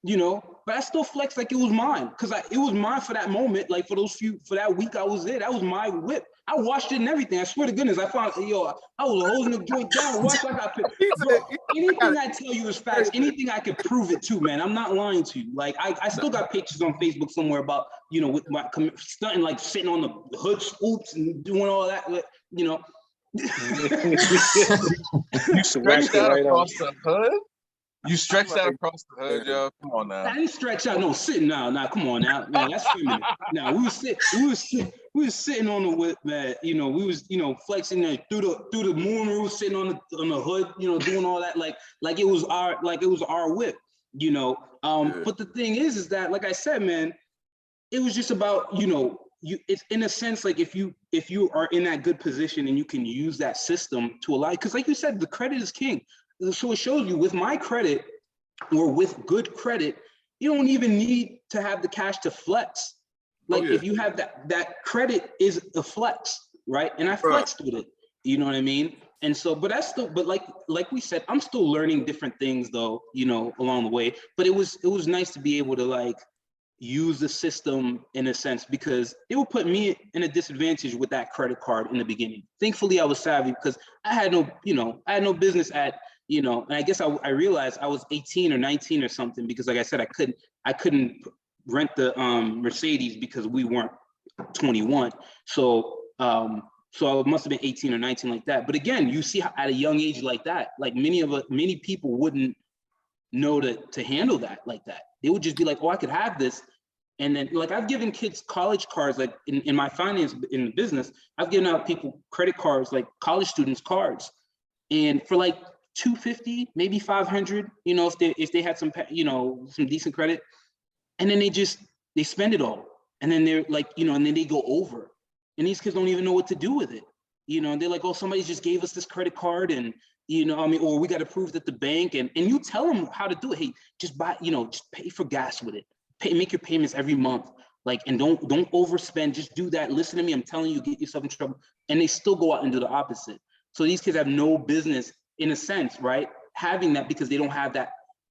but I still flex like it was mine, because it was mine for that moment. Like for that week I was there, that was my whip. I washed it and everything. I swear to goodness, I found, I was holding the joint down. Watch like I could. Bro, anything I tell you is facts. Anything I could prove it to, man. I'm not lying to you. Like I still got pictures on Facebook somewhere about, with my stunting, like sitting on the hood scoops and doing all that, You stretched out across the hood? You stretched out across the hood, yo. Come on now. I didn't stretch out. No, sitting now. Nah, come on now. Man, that's feminine. Now we was sitting on the whip, man. We was, flexing there through the moonroof, sitting on the hood, doing all that, like it was our whip, But the thing is that, like I said, man, it was just about, it's in a sense, like if you are in that good position and you can use that system to allow, because like you said, the credit is king. So it shows you with my credit or with good credit, you don't even need to have the cash to flex. Like if you have that credit is a flex, right? And I flexed with it, you know what I mean? And so, but like we said, I'm still learning different things though, along the way. But it was nice to be able to like use the system in a sense, because it would put me in a disadvantage with that credit card in the beginning. Thankfully, I was savvy because I had no business at, and I guess I realized I was 18 or 19 or something, because like I said, I couldn't rent the Mercedes because we weren't 21. So I must have been 18 or 19 like that. But again, you see how at a young age like that, like many people wouldn't know to handle that like that. They would just be like, "Oh, I could have this," And then like I've given kids college cards, like in my finance, in the business, I've given out people credit cards, like college students cards. And for like $250, maybe $500, you know, if they had some, you know, some decent credit, and then they spend it all. And then they're like, you know, and then they go over. And these kids don't even know what to do with it. You know, and they're like, oh, somebody just gave us this credit card, and, you know, I mean, or we got approved at the bank. And you tell them how to do it. Hey, just buy, you know, just pay for gas with it. Make your payments every month. Like, and don't overspend. Just do that. Listen to me. I'm telling you, get yourself in trouble. And they still go out and do the opposite. So these kids have no business, in a sense, right, having that, because they don't have that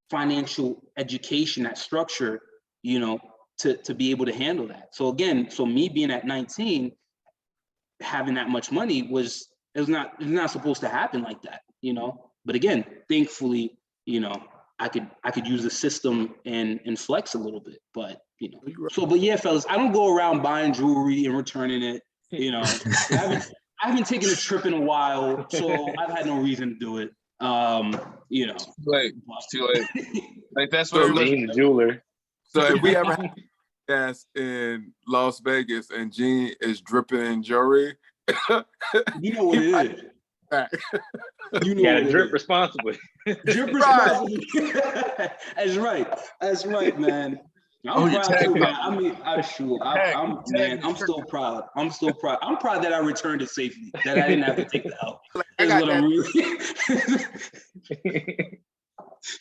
financial education, that structure, you know, to be able to handle that. So again, me being at 19, having that much money it was not supposed to happen like that, you know. But again, thankfully, you know, I could use the system and flex a little bit. But, you know, but yeah, fellas, I don't go around buying jewelry and returning it, you know. I haven't taken a trip in a while, so I've had no reason to do it. You know. It's too late. Like, that's So what Gene the jeweler. So if we ever have gas in Las Vegas and Gene is dripping jewelry, you know what it is. You gotta drip responsibly. Drip responsibly. That's right, man. I'm proud too, man. I mean, I'm still proud. I'm proud that I returned it safely, that I didn't have to take the L. I got that.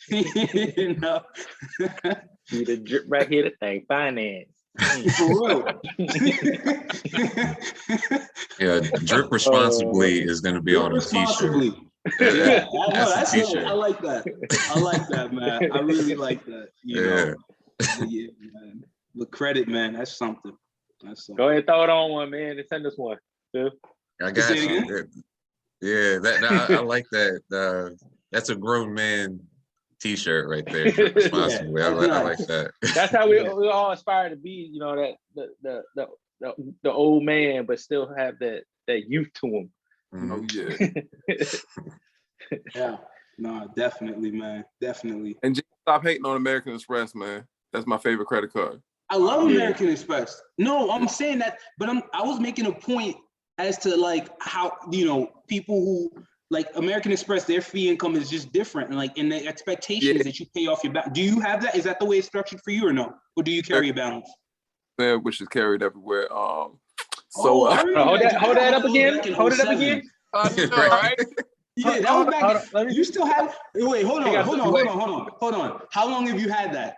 You know? See the drip right here, the thing, finance. For real. Yeah, drip responsibly is going to be on a t-shirt. Yeah, that's a t-shirt. I like that, man. I really like that. You know? Yeah, man. But credit, man, that's something. Go ahead, throw it on one, man, and send us one. Phil. I got you. Yeah, I like that. That's a grown man t-shirt right there. Drip responsibly. I like that. That's how we all aspire to be. You know, that the old man, but still have that youth to him. Mm-hmm. Oh yeah. Yeah. No, definitely, man. Definitely. And just stop hating on American Express, man. That's my favorite credit card. I love American Express. No, I'm saying that, but I was making a point as to like how, you know, people who like American Express, their fee income is just different, and like in the expectation is that you pay off your balance. Do you have that? Is that the way it's structured for you, or no? Or do you carry a balance? Yeah, which is carried everywhere. Hold that up again. Hold it up again. right? Yeah, that was back. You still have? Wait, hold on. How long have you had that?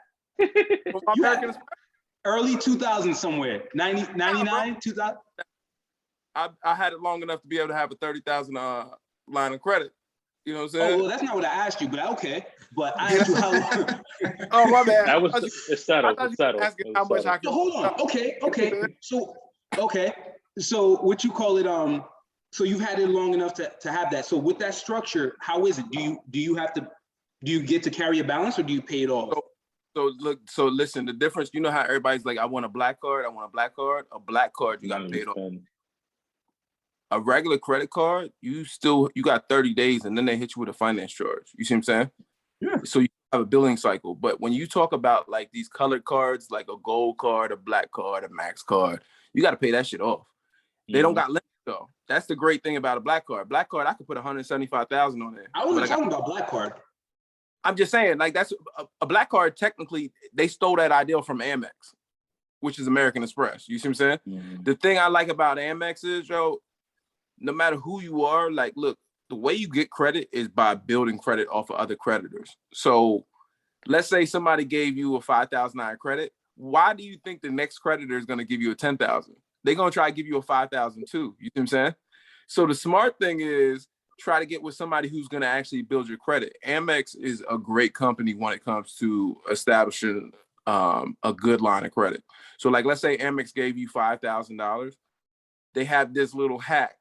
Early 2000 somewhere. 99, 2000. I had it long enough to be able to have a 30,000 line of credit. You know what I'm saying? Oh, well, that's not what I asked you, but okay. But I asked you how long. Oh, my bad. That was it's subtle. It's subtle. Asking how much I can. Hold on. Okay. So what you call it? So you've had it long enough to have that. So with that structure, how is it? Do you get to carry a balance, or do you pay it off? So listen, the difference, you know how everybody's like, I want a black card. A black card, you got to pay it off. A regular credit card, you got 30 days, and then they hit you with a finance charge. You see what I'm saying? Yeah. So you have a billing cycle. But when you talk about like these colored cards, like a gold card, a black card, a max card, you got to pay that shit off. They don't got limits though. That's the great thing about a black card. Black card, I could put 175,000 on there. I wasn't talking about black card. I'm just saying, like, that's a black card. Technically, they stole that idea from Amex, which is American Express. You see what I'm saying? Mm-hmm. The thing I like about Amex is, yo, no matter who you are, like, look, the way you get credit is by building credit off of other creditors. So let's say somebody gave you a $5,000 credit. Why do you think the next creditor is going to give you a $10,000? They're going to try to give you a $5,000 too. You see what I'm saying? So the smart thing is try to get with somebody who's going to actually build your credit. Amex is a great company when it comes to establishing a good line of credit. So like, let's say Amex gave you $5,000. They have this little hack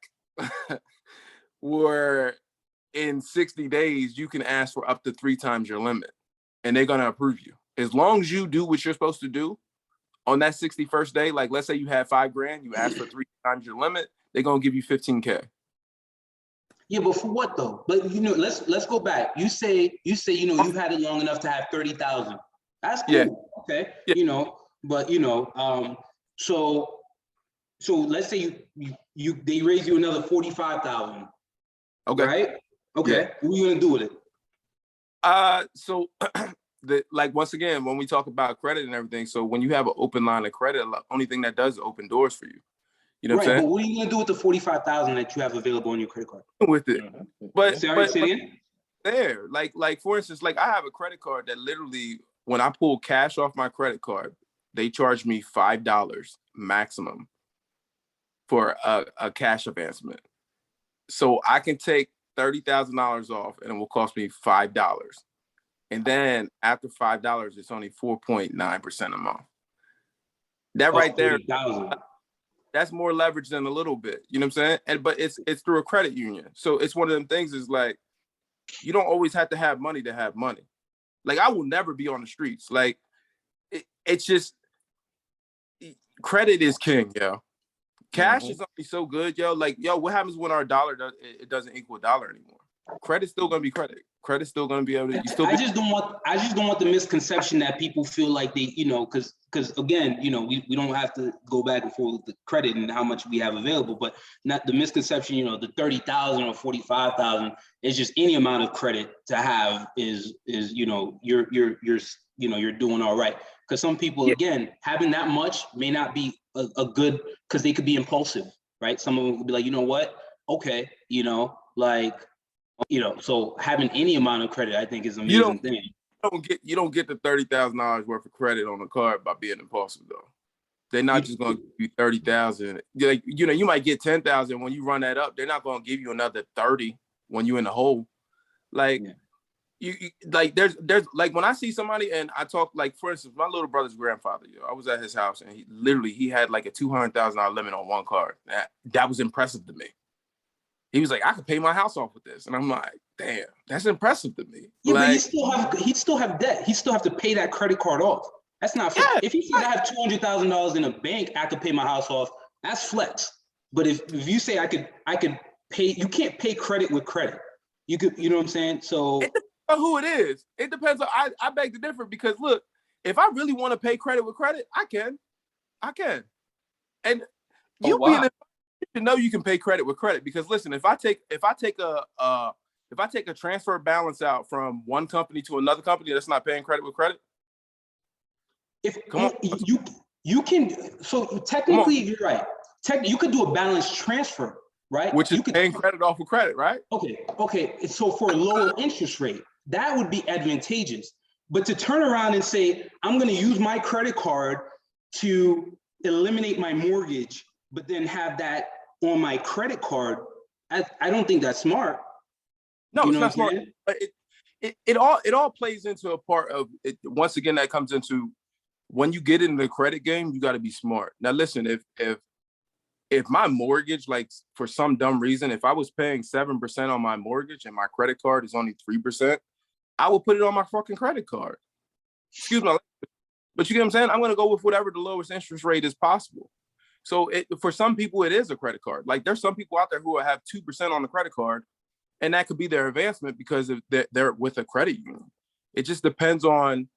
where in 60 days, you can ask for up to 3 times your limit and they're going to approve you. As long as you do what you're supposed to do on that 61st day, like let's say you had $5,000, you ask for 3 times your limit, they're going to give you $15K. Yeah, but for what though? But you know, let's go back. You say, you know, you've had it long enough to have 30,000. That's cool. Yeah. Okay. Yeah. You know, but so let's say they raise you another 45,000. Okay. Right? Okay. Yeah. What are you gonna do with it? So like once again, when we talk about credit and everything, so when you have an open line of credit, the only thing that does is open doors for you. You know what I'm saying? But what are you gonna do with the 45,000 that you have available on your credit card? With it. But there, like for instance, like I have a credit card that literally, when I pull cash off my credit card, they charge me $5 maximum for a cash advancement. So I can take $30,000 off and it will cost me $5. And then after $5, it's only 4.9% a month. That right there, that's more leverage than a little bit. You know what I'm saying? But it's through a credit union. So it's one of them things is like, you don't always have to have money to have money. Like I will never be on the streets. Like it's just, credit is king, yo. Cash is only so good, yo. Like, yo, what happens when our dollar doesn't equal a dollar anymore? Credit's still gonna be credit. Credit's still gonna be able to. I just don't want the misconception that people feel like they, because again, we don't have to go back and forth with the credit and how much we have available, but not the misconception, the 30,000 or 45,000 is just any amount of credit to have is you're doing all right. Because some people, again, having that much may not be a good, because they could be impulsive, right? Some of them could be like, you know what? Okay, so having any amount of credit, I think, is an amazing thing. You don't get the $30,000 worth of credit on a card by being impulsive, though. They're not just going to give you 30,000. Like, you might get 10,000. When you run that up, they're not going to give you another 30 when you're in the hole. Like, you like there's like when I see somebody and I talk, like for instance, my little brother's grandfather, I was at his house and he had like a $200,000 limit on one card. That was impressive to me. He was like, I could pay my house off with this. And I'm like, damn, that's impressive to me. Yeah, but he'd still have debt. He'd still have to pay that credit card off. That's not fair. Yeah, if he said I have $200,000 in a bank, I could pay my house off, that's flex. But if you say I could pay, you can't pay credit with credit. You could, you know what I'm saying? So it depends on who it is. It depends on, I beg to differ, because look, if I really want to pay credit with credit, I can. And you know you can pay credit with credit, because listen, if I take a transfer balance out from one company to another company that's not paying credit with credit, you can. So technically, you're right. You could do a balance transfer, right? Which is paying credit off of credit, right? Okay. So for a lower interest rate, that would be advantageous. But to turn around and say, I'm going to use my credit card to eliminate my mortgage, but then have that on my credit card, I don't think that's smart. No, it's not smart. But it all plays into a part of it. Once again, that comes into when you get into the credit game, you got to be smart. Now, listen, if my mortgage, like for some dumb reason, if I was paying 7% on my mortgage and my credit card is only 3%, I will put it on my fucking credit card. Excuse me, but you get what I'm saying? I'm going to go with whatever the lowest interest rate is possible. So for some people, it is a credit card. Like there's some people out there who have 2% on the credit card, and that could be their advancement because they're with a credit union. It just depends on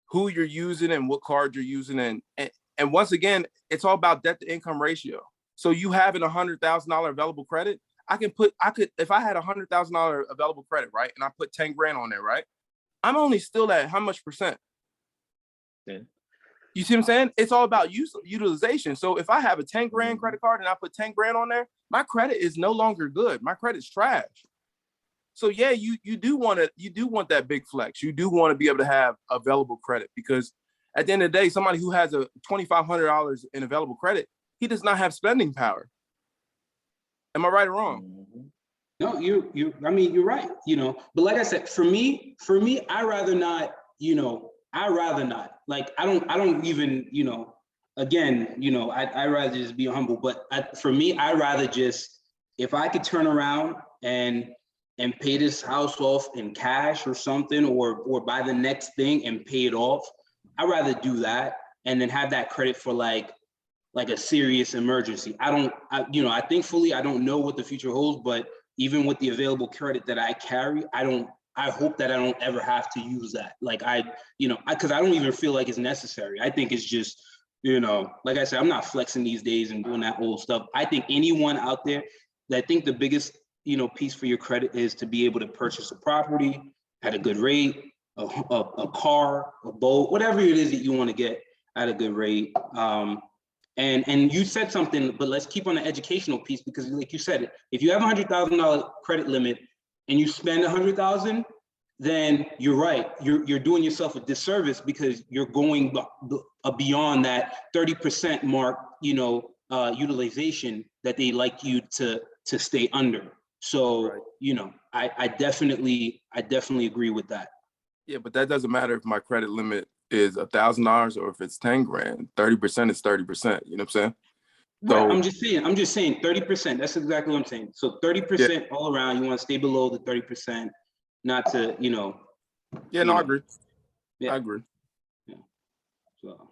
who you're using and what card you're using. And once again, it's all about debt to income ratio. So you having $100,000 available credit, if I had $100,000 available credit, right? And I put 10 grand on there, right? I'm only still at how much percent? Yeah. You see what I'm saying? It's all about utilization. So if I have a 10 grand credit card and I put 10 grand on there, my credit is no longer good. My credit's trash. So yeah, you do want that big flex. You do want to be able to have available credit, because at the end of the day, somebody who has a $2,500 in available credit, he does not have spending power. Am I right or wrong? No, you're right. But like I said, for me, I'd rather not. Like I don't even. Again, I'd rather just be humble. But for me, I'd rather just, if I could turn around and pay this house off in cash or something, or buy the next thing and pay it off, I'd rather do that and then have that credit for like a serious emergency. Thankfully I don't know what the future holds, but even with the available credit that I carry, I don't I hope that I don't ever have to use that. Like because I don't even feel like it's necessary. I think it's just, like I said, I'm not flexing these days and doing that old stuff. I think anyone out there, I think the biggest, piece for your credit is to be able to purchase a property at a good rate, a car, a boat, whatever it is that you want to get at a good rate. And you said something, but let's keep on the educational piece, because like you said, if you have $100,000 credit limit and you spend $100,000, then you're right. You're doing yourself a disservice, because you're going beyond that 30% mark, utilization that they like you to stay under. So, right. I definitely agree with that. Yeah, but that doesn't matter if my credit limit is $1,000 or if it's 10 grand. 30% is 30%. You know what I'm saying? So, right. I'm just saying 30%. That's exactly what I'm saying. So 30% all around. You want to stay below the 30%, not to, Yeah, no, I agree. Yeah. I agree. Yeah. So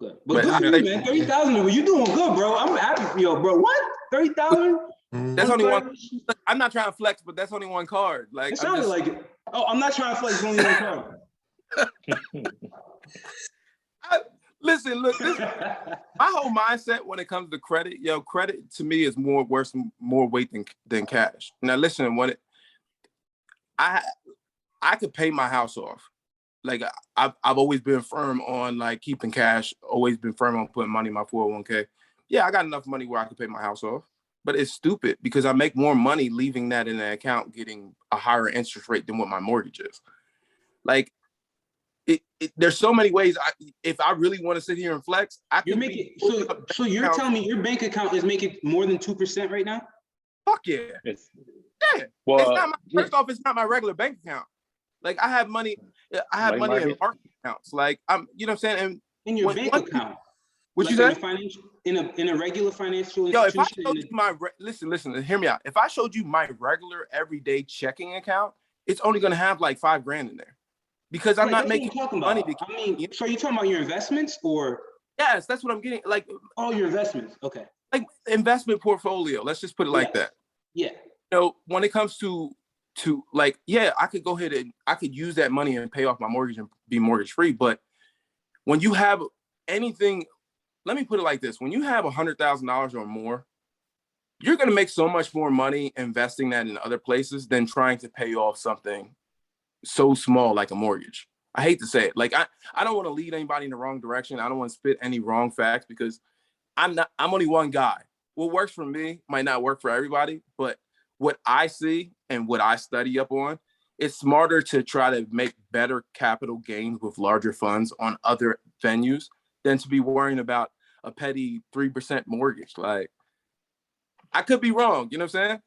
good. But good for you, man. 30,000. You doing good, bro. I'm happy, bro. What? 30,000? That's only one. I'm not trying to flex, but that's only one card. Like, it sounded like it. Oh, I'm not trying to flex. It's only one card. Listen, look, my whole mindset when it comes to credit, credit to me is more weight than cash. Now, listen, I could pay my house off. Like, I've always been firm on like keeping cash. Always been firm on putting money in my 401k. Yeah, I got enough money where I can pay my house off. But it's stupid, because I make more money leaving that in an account, getting a higher interest rate than what my mortgage is. Like, there's so many ways. If I really want to sit here and flex, I can So you're telling me your bank account is making more than 2% right now? Fuck yeah. Yeah. Well, it's not first off, it's not my regular bank account. Like, I have money. I have money in market accounts. Like, I'm, you know what I'm saying? And in your bank account. What you said? In a regular financial institution. Yo, if I showed you listen, hear me out. If I showed you my regular everyday checking account, it's only going to have like $5 grand in there, because I'm not making money. So you're talking about your investments, or? Yes, that's what I'm getting. Like, your investments. Okay. Like investment portfolio. Let's just put it like that. Yeah. When it comes to like, I could go ahead and I could use that money and pay off my mortgage and be mortgage free. But when you have anything, let me put it like this. When you have $100,000 or more, you're going to make so much more money investing that in other places than trying to pay off something so small like a mortgage. I hate to say it. Like, I don't want to lead anybody in the wrong direction. I don't want to spit any wrong facts, because I'm only one guy. What works for me might not work for everybody, but what I see and what I study up on, it's smarter to try to make better capital gains with larger funds on other venues than to be worrying about a petty 3% mortgage. Like, I could be wrong. You know what I'm saying?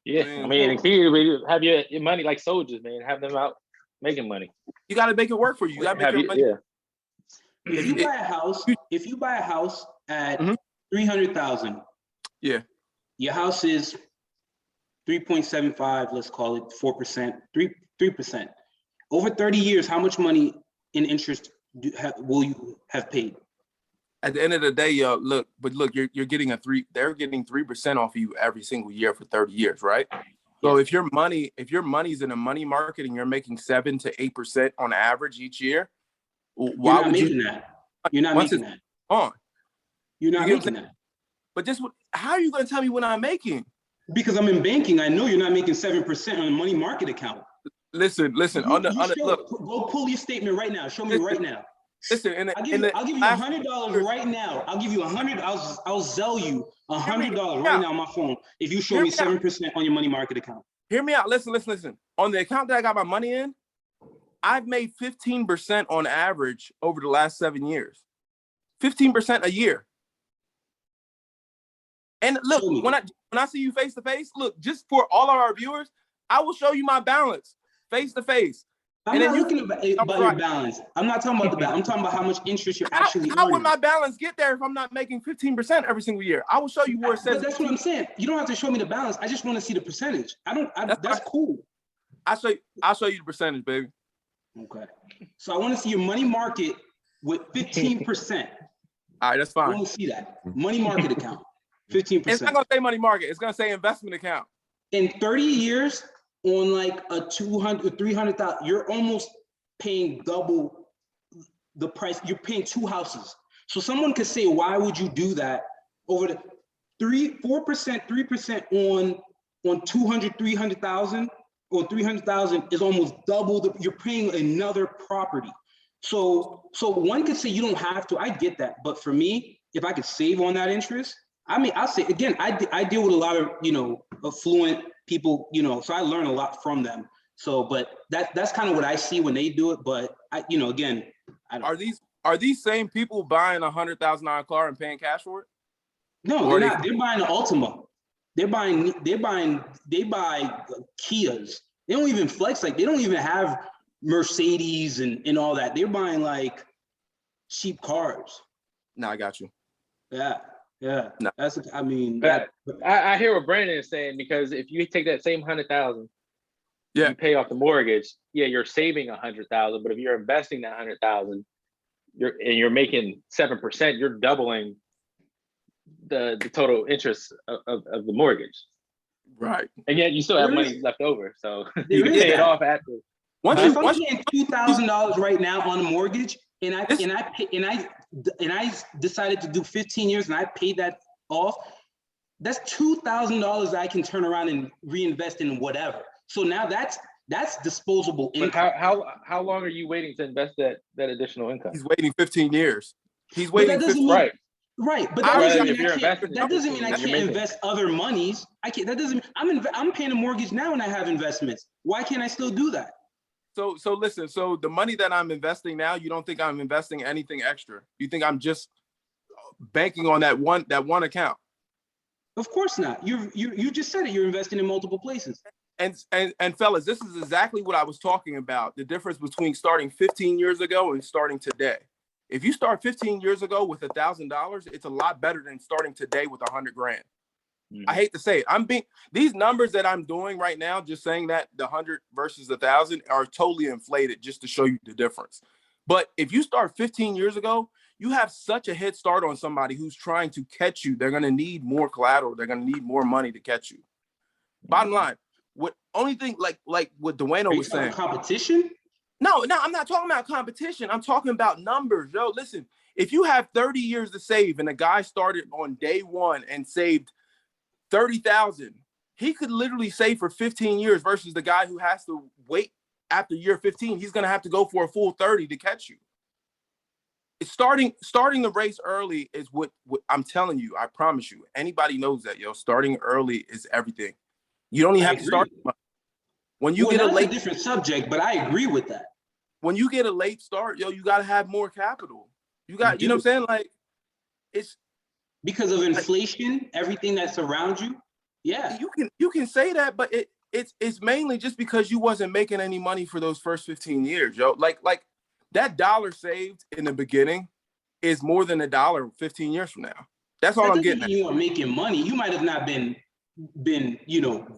Yeah. I mean, the key is have your money like soldiers, man. Have them out making money. You got to make it work for you. You got to make your money. Yeah. If you buy a house at $300,000, your house is 3.75, let's call it 4%, 3%. Over 30 years, how much money in interest will you have paid? At the end of the day, look, you're getting they're getting 3% off of you every single year for 30 years, right? So if your money's in a money market and you're making 7 to 8% on average each year, why would you? You're not making that. You're not making that. But how are you going to tell me what I'm making? Because I'm in banking. I know you're not making 7% on a money market account. Listen. Go pull your statement right now. Show me right now. Listen, I'll give you $100 right now. I'll give you $100. I'll sell you $100 right now on my phone if you show me 7% on your money market account. Hear me out. Listen. On the account that I got my money in, I've made 15% on average over the last 7 years. 15% a year. And look, when I see you face to face, look, just for all of our viewers, I will show you my balance face to face. I'm not looking about your balance. I'm not talking about the balance. I'm talking about how much interest you're actually How would my balance get there if I'm not making 15% every single year? I will show you where it says. But that's what I'm saying. You don't have to show me the balance. I just want to see the percentage. That's cool. I'll show you the percentage, baby. Okay. So I want to see your money market with 15%. All right, that's fine. I want to see that. Money market account, 15%. It's not going to say money market. It's going to say investment account. In 30 years, on like a 200, 300,000, you're almost paying double the price. You're paying 2 houses. So someone could say, why would you do that over the 4%, 3% on 200, 300,000 or 300,000 is almost double you're paying another property. So one could say you don't have to, I get that. But for me, if I could save on that interest, I mean, I'll say again, I deal with a lot of, affluent people, so I learn a lot from them. So, but that's kind of what I see when they do it. But again, I don't. Are these same people buying $100,000 car and paying cash for it? No, they're not. They're buying an Ultima. They buy Kias. They don't even flex, like they don't even have Mercedes and all that. They're buying like cheap cars. No, I got you. Yeah. No. That's, I mean, I hear what Brandon is saying, because if you take that same 100,000, you pay off the mortgage, you're saving 100,000. But if you're investing that 100,000, you're making 7%, you're doubling the total interest of the mortgage. Right. And yet you still have money left over. So you can pay it off after. If I'm paying $2,000 right now on a mortgage, and I decided to do 15 years and I paid that off, that's $2,000 I can turn around and reinvest in whatever. So now that's disposable income. But how long are you waiting to invest that additional income? He's waiting 15 years. He's waiting 15 years. Right, but that doesn't mean I can't invest other monies. I can't. That doesn't. I'm paying a mortgage now and I have investments. Why can't I still do that? So listen. So the money that I'm investing now, you don't think I'm investing anything extra? You think I'm just banking on that one account? Of course not. You just said it. You're investing in multiple places. And fellas, this is exactly what I was talking about. The difference between starting 15 years ago and starting today. If you start 15 years ago with $1,000, it's a lot better than starting today with $100,000. Mm-hmm. I hate to say it. These numbers that I'm doing right now, just saying that the 100 versus 1,000 are totally inflated just to show you the difference. But if you start 15 years ago, you have such a head start on somebody who's trying to catch you. They're going to need more collateral. They're going to need more money to catch you. Mm-hmm. Bottom line, only thing like what Dwayno was saying. Competition? No, I'm not talking about competition. I'm talking about numbers. Yo, listen, if you have 30 years to save and a guy started on day one and saved 30,000, he could literally save for 15 years versus the guy who has to wait after year 15. He's going to have to go for a full 30 to catch you. It's starting the race early is what I'm telling you. I promise you. Anybody knows that, yo. Starting early is everything. You don't even have to start. When you get a different subject, but I agree with that. When you get a late start, yo, you got to have more capital. You know what I'm saying? Like, it's because of inflation, everything that's around you. Yeah, you can say that, but it's mainly just because you wasn't making any money for those first 15 years, yo. Like that dollar saved in the beginning is more than $1 15 years from now. That's all I'm getting at. You weren't making money. You might have not been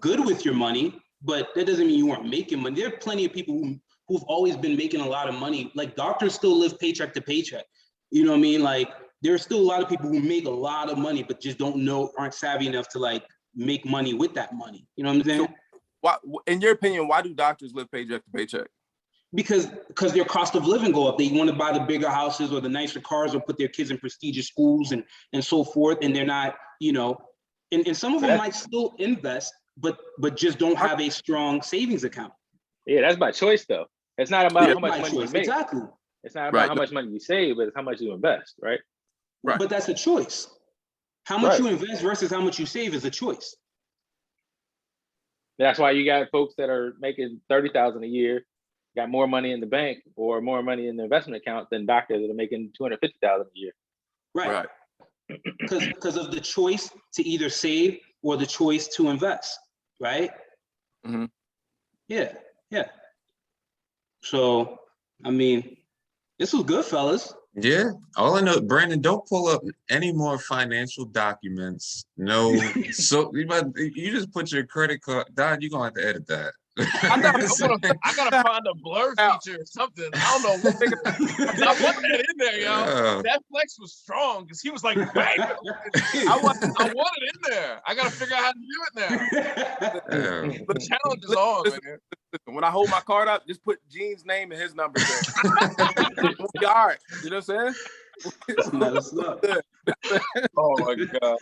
good with your money. But that doesn't mean you weren't making money. There are plenty of people who've always been making a lot of money. Like doctors still live paycheck to paycheck. You know what I mean? Like there are still a lot of people who make a lot of money, but just aren't savvy enough to like make money with that money. You know what I'm saying? So why, in your opinion, why do doctors live paycheck to paycheck? Because their cost of living go up. They want to buy the bigger houses or the nicer cars or put their kids in prestigious schools and so forth. And they're not, and some of them might still invest, but just don't have a strong savings account. Yeah, that's by choice though. It's not about how much money you make. Exactly. It's not about how much money you save, but it's how much you invest, right? Right. But that's a choice. How much you invest versus how much you save is a choice. That's why you got folks that are making $30,000 a year, got more money in the bank or more money in the investment account than doctors that are making $250,000 a year. Right. Because of the choice to either save or the choice to invest. Right? Mm-hmm. Yeah. So, I mean, this was good, fellas. Yeah. All I know, Brandon, don't pull up any more financial documents. No. So you just put your credit card, Don, you're going to have to edit that. I gotta find a blur feature or something. I don't know. I want that in there, yo. Yeah. That flex was strong because he was like, bang! I want it in there. I gotta figure out how to do it now. Yeah. The challenge is on, man. When I hold my card up, just put Gene's name and his number there. We'll be all right. You know what I'm saying? Oh my god.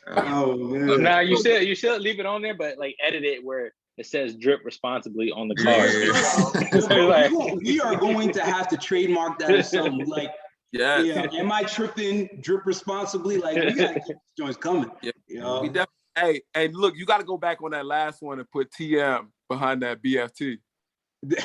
Oh man. Nah, you should leave it on there, but like edit it where it says drip responsibly on the card. We are going to have to trademark that or something. Like, Yeah. Am I tripping? Drip responsibly? Like, we gotta keep these joints coming. Yeah. You know? We definitely. Hey, look, you got to go back on that last one and put TM behind that BFT. You know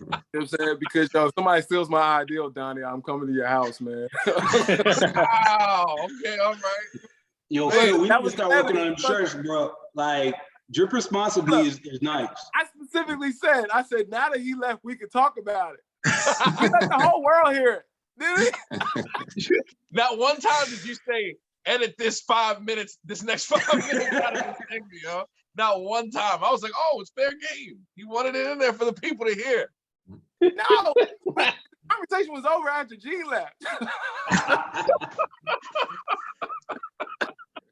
what I'm saying? Because if somebody steals my ideal, Donnie, I'm coming to your house, man. Wow. Okay, all right. Yo, Phil, we need to start working on them shirts, bro. Like, drip responsibly is nice. I specifically said, now that he left, we can talk about it. We let the whole world hear it. Did we? Not one time did you say, edit this 5 minutes, this next 5 minutes out of this thing, yo. Not one time. I was like, oh, it's fair game. He wanted it in there for the people to hear. No. The conversation was over after G left.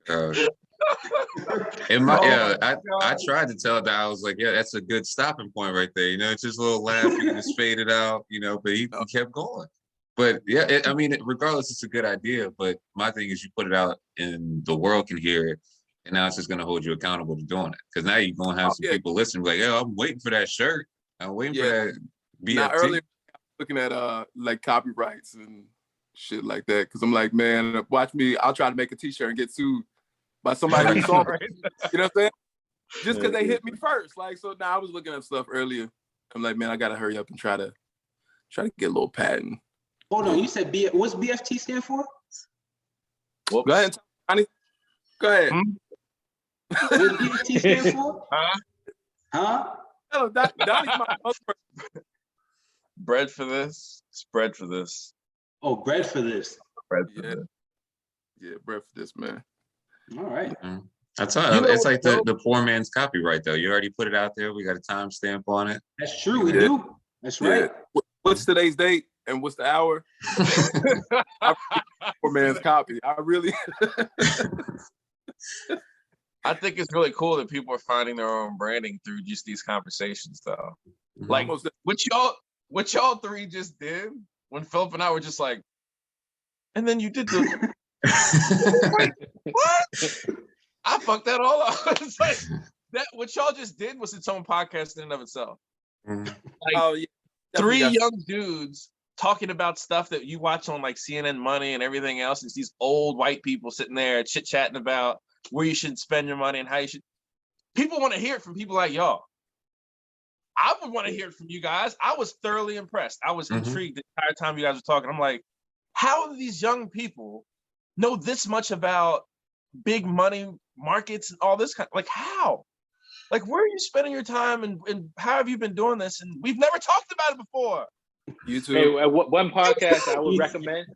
I tried to tell that I was like, yeah, that's a good stopping point right there. You know, it's just a little laugh, you can just fade it out, you know, but he kept going. But yeah, regardless, it's a good idea. But my thing is you put it out and the world can hear it. And now it's just going to hold you accountable to doing it. Because now you're going to have some people listening like, yo, I'm waiting for that shirt. I'm waiting for that BFT. Now, earlier, looking at like copyrights and shit like that. Because I'm like, man, watch me. I'll try to make a T-shirt and get sued by somebody who saw it. You know what I'm saying? Just because they hit me first. Like, so now I was looking at stuff earlier. I'm like, man, I got to hurry up and try to get a little patent. Hold on, you said what's BFT stand for? Whoops. Go ahead, Tony. Go ahead. What does BFT stand for? Huh? Hello, Donnie's my husband. Bread for this. Spread for this. Oh, bread for this. Bread for this. Yeah, bread for this, man. All right. That's all. It's like the poor man's copyright, though. You already put it out there. We got a timestamp on it. That's true. We do. That's right. What's today's date and what's the hour? Poor man's copy. I really. I think it's really cool that people are finding their own branding through just these conversations, though. Like what y'all three just did when Philip and I were just like, and then you did the like, what? I fucked that all up. It's like that what y'all just did was its own podcast in and of itself. Like, three young dudes talking about stuff that you watch on like CNN Money and everything else. It's these old white people sitting there chit-chatting about where you should spend your money and how you should. People want to hear it from people like y'all. I would want to hear it from you guys. I was thoroughly impressed. I was intrigued the entire time you guys were talking. I'm like, how do these young people know this much about big money markets and all this kind? Like, how? Like, where are you spending your time and how have you been doing this? And we've never talked about it before. You too. Hey, one podcast I would recommend.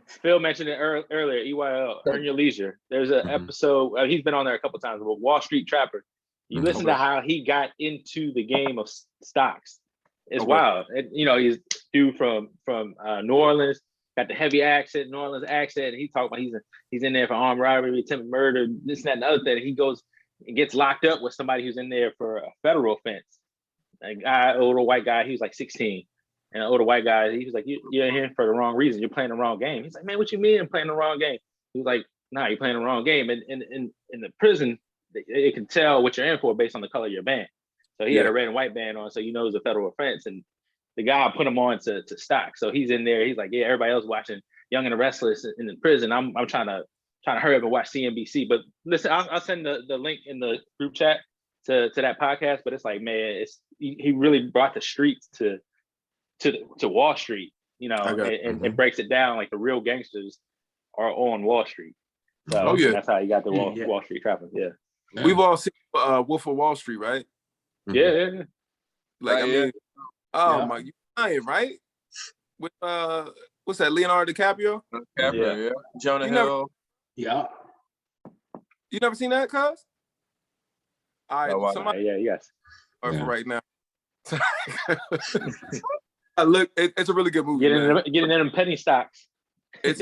Phil mentioned it earlier. EYL, Earn Your Leisure. There's an episode. He's been on there a couple times. But Wall Street Trapper. You listen to how he got into the game of stocks. It's wild. And, you know, he's dude from New Orleans. Got the heavy accent, New Orleans accent. And he talked about he's in there for armed robbery, attempted murder, this and that and the other thing. He goes and gets locked up with somebody who's in there for a federal offense. A guy, older white guy. He was like 16. And an older white guy, he was like, you're in here for the wrong reason. You're playing the wrong game. He's like, man, what you mean I'm playing the wrong game? He was like, nah, you're playing the wrong game. And in the prison, it can tell what you're in for based on the color of your band. So he had a red and white band on, so you know it was a federal offense. And the guy put him on to stock. So he's in there. He's like, yeah, everybody else watching Young and the Restless in the prison. I'm trying to hurry up and watch CNBC. But listen, I'll send the link in the group chat to that podcast. But it's like, man, he really brought the streets to Wall Street, you know, and breaks it down like the real gangsters are on Wall Street. So that's how you got the Wall Street Trapper. Yeah. We've all seen Wolf of Wall Street, right? Yeah. Like, I mean, my, you lying, right? With what's that? Leonardo DiCaprio? Yeah. Jonah Hill. Yeah. You never seen that, cuz? All right, somebody, yes. for right now. Look, it's a really good movie. Getting in them penny stocks. It's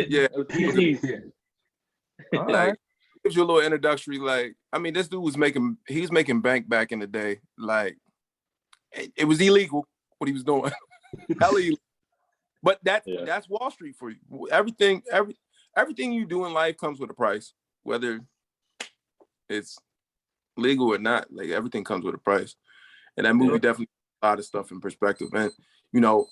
All like right. gives you a little introductory. Like, I mean, this dude was he's making bank back in the day. Like, it was illegal what he was doing. Hell illegal. But that's Wall Street for you. Everything you do in life comes with a price, whether it's legal or not. Like, everything comes with a price. And that movie definitely put a lot of stuff in perspective. And, you know,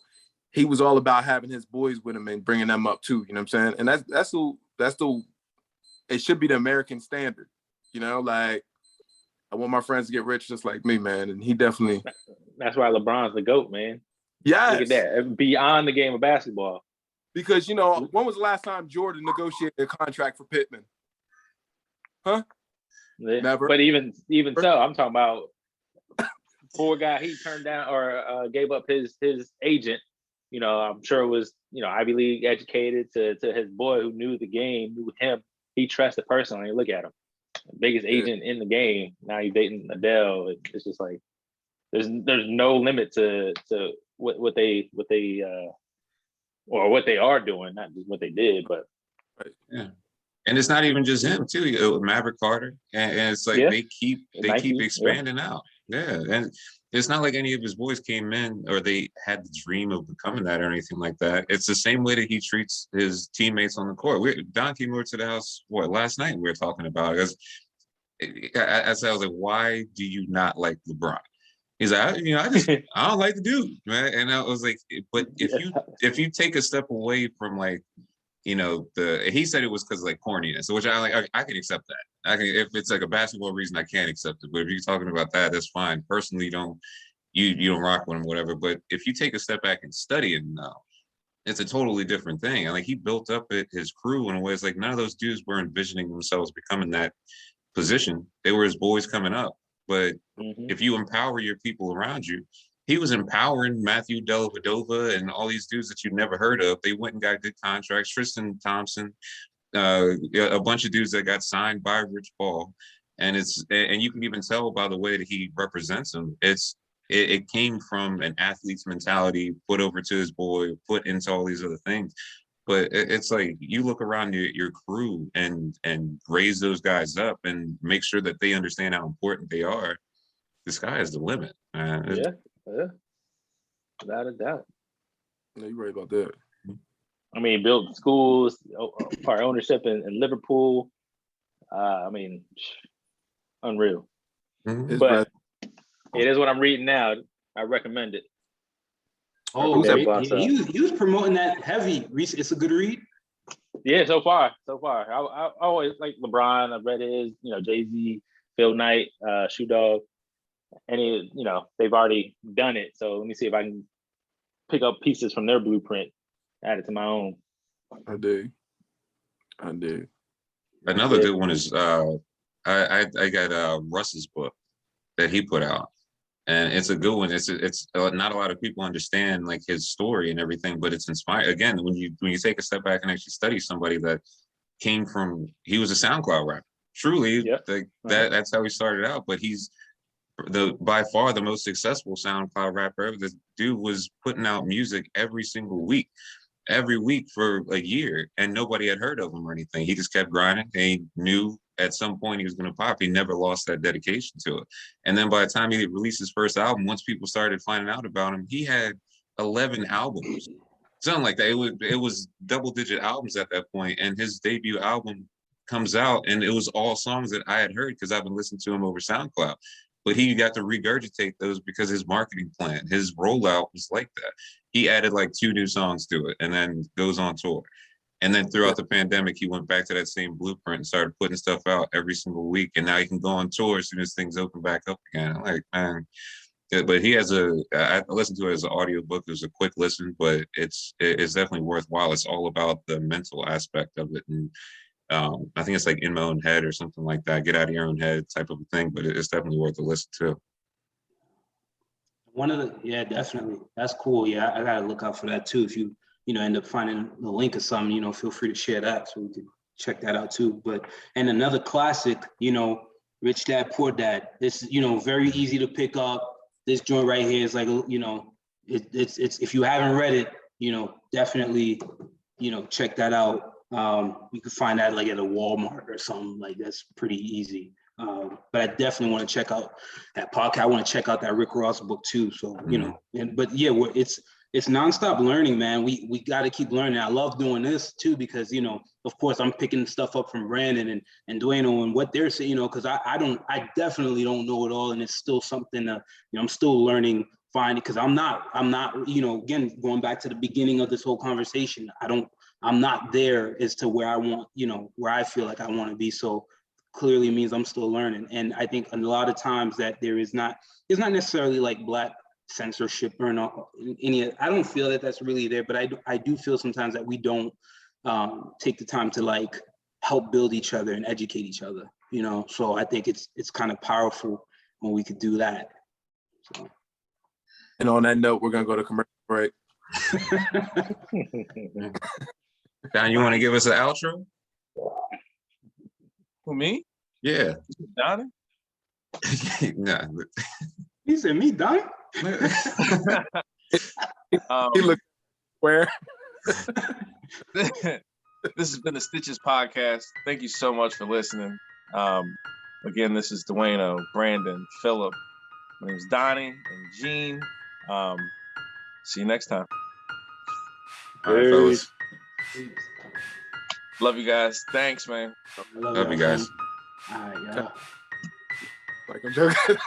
he was all about having his boys with him and bringing them up too. You know what I'm saying? And that's the it should be the American standard. You know, like, I want my friends to get rich just like me, man. And he definitely. That's why LeBron's the GOAT, man. Yes. Look at that. Beyond the game of basketball. Because, you know, when was the last time Jordan negotiated a contract for Pittman? Huh? Never. But even so, I'm talking about poor guy. He turned down or gave up his agent. You know, I'm sure it was, you know, Ivy League educated to his boy who knew the game, knew him. He trusted personally. Look at him, biggest agent in the game. Now he's dating Adele. It's just like there's no limit to what they or what they are doing, not just what they did, but yeah. And it's not even just him too. Maverick Carter, and it's like they keep expanding out. Yeah, and it's not like any of his boys came in or they had the dream of becoming that or anything like that. It's the same way that he treats his teammates on the court. Don came over to the house last night. We were talking about it. I said, I was like, why do you not like LeBron? He's like, I don't like the dude, man. And I was like, but if you take a step away from, like, you know, he said it was because of like corniness, which I can accept that. If it's like a basketball reason, I can't accept it. But if you're talking about that, that's fine. Personally, you don't rock with him, whatever. But if you take a step back and study it now, it's a totally different thing. And like, he built up his crew in a way. It's like none of those dudes were envisioning themselves becoming that position. They were his boys coming up. But if you empower your people around you, he was empowering Matthew Dellavedova and all these dudes that you'd never heard of. They went and got good contracts. Tristan Thompson, a bunch of dudes that got signed by Rich Paul. And you can even tell by the way that he represents them. It came from an athlete's mentality put over to his boy, put into all these other things. But it's like you look around your crew and raise those guys up and make sure that they understand how important they are. The sky is the limit, man. Yeah, without a doubt. No, you're right about that. I mean, built schools, part ownership in Liverpool. I mean, unreal. But it is what I'm reading now. I recommend it. Oh, he was promoting that heavy. It's a good read. Yeah, so far. I always like LeBron. I've read his, you know, Jay-Z, Phil Knight, Shoe Dog. And they've already done it. So let me see if I can pick up pieces from their blueprint, add it to my own. I do. Another good one is I got Russ's book that he put out, and it's a good one. It's not a lot of people understand like his story and everything, but it's inspiring. Again, when you take a step back and actually study somebody that came from, he was a SoundCloud rapper. Truly, that's how he started out. But he's by far the most successful SoundCloud rapper ever. This dude was putting out music every week for a year, and nobody had heard of him or anything. He just kept grinding. And he knew at some point he was going to pop. He never lost that dedication to it. And then by the time he released his first album, once people started finding out about him, he had 11 albums, something like that. It was double-digit albums at that point, and his debut album comes out, and it was all songs that I had heard because I've been listening to him over SoundCloud. But he got to regurgitate those because his marketing plan, his rollout was like that. He added like 2 new songs to it and then goes on tour. And then throughout the pandemic, he went back to that same blueprint and started putting stuff out every single week. And now he can go on tour as soon as things open back up again. I'm like, man. But he has I listened to it as an audio book. It was a quick listen, but it's definitely worthwhile. It's all about the mental aspect of it. And I think it's like In My Own Head or something like that. Get out of your own head type of a thing, but it's definitely worth a listen to. Definitely. That's cool. Yeah, I gotta look out for that too. If you end up finding the link or something, feel free to share that so we can check that out too. And another classic, Rich Dad Poor Dad. It's, you know, very easy to pick up. This joint right here is like, you know, it's if you haven't read it, you know, definitely, you know, check that out. You can find that like at a Walmart or something. Like that's pretty easy. But I definitely want to check out that podcast. I want to check out that Rick Ross book too. So, you know, but yeah, it's nonstop learning, man. We got to keep learning. I love doing this too, because, you know, of course I'm picking stuff up from Brandon and Duano and what they're saying, you know, because I definitely don't know it all. And it's still something that, you know, I'm still learning, finding, because I'm not, you know, again, going back to the beginning of this whole conversation, I'm not there as to where I want, you know, where I feel like I want to be. So clearly means I'm still learning. And I think a lot of times that it's not necessarily like Black censorship or not any, I don't feel that that's really there, but I do feel sometimes that we don't take the time to like help build each other and educate each other, you know? So I think it's kind of powerful when we could do that. So. And on that note, we're gonna go to commercial break. Don, you want to give us an outro? Who, me? Yeah. Donnie? Nah. He said, me, Donnie? He looked where? This has been the Stxhes Podcast. Thank you so much for listening. Again, this is Duano, Brandon, Philip. My name's Donnie and Gene. See you next time. All right, fellas. Love you guys. Thanks, man. Love you guys. All right, yeah. Like I'm joking.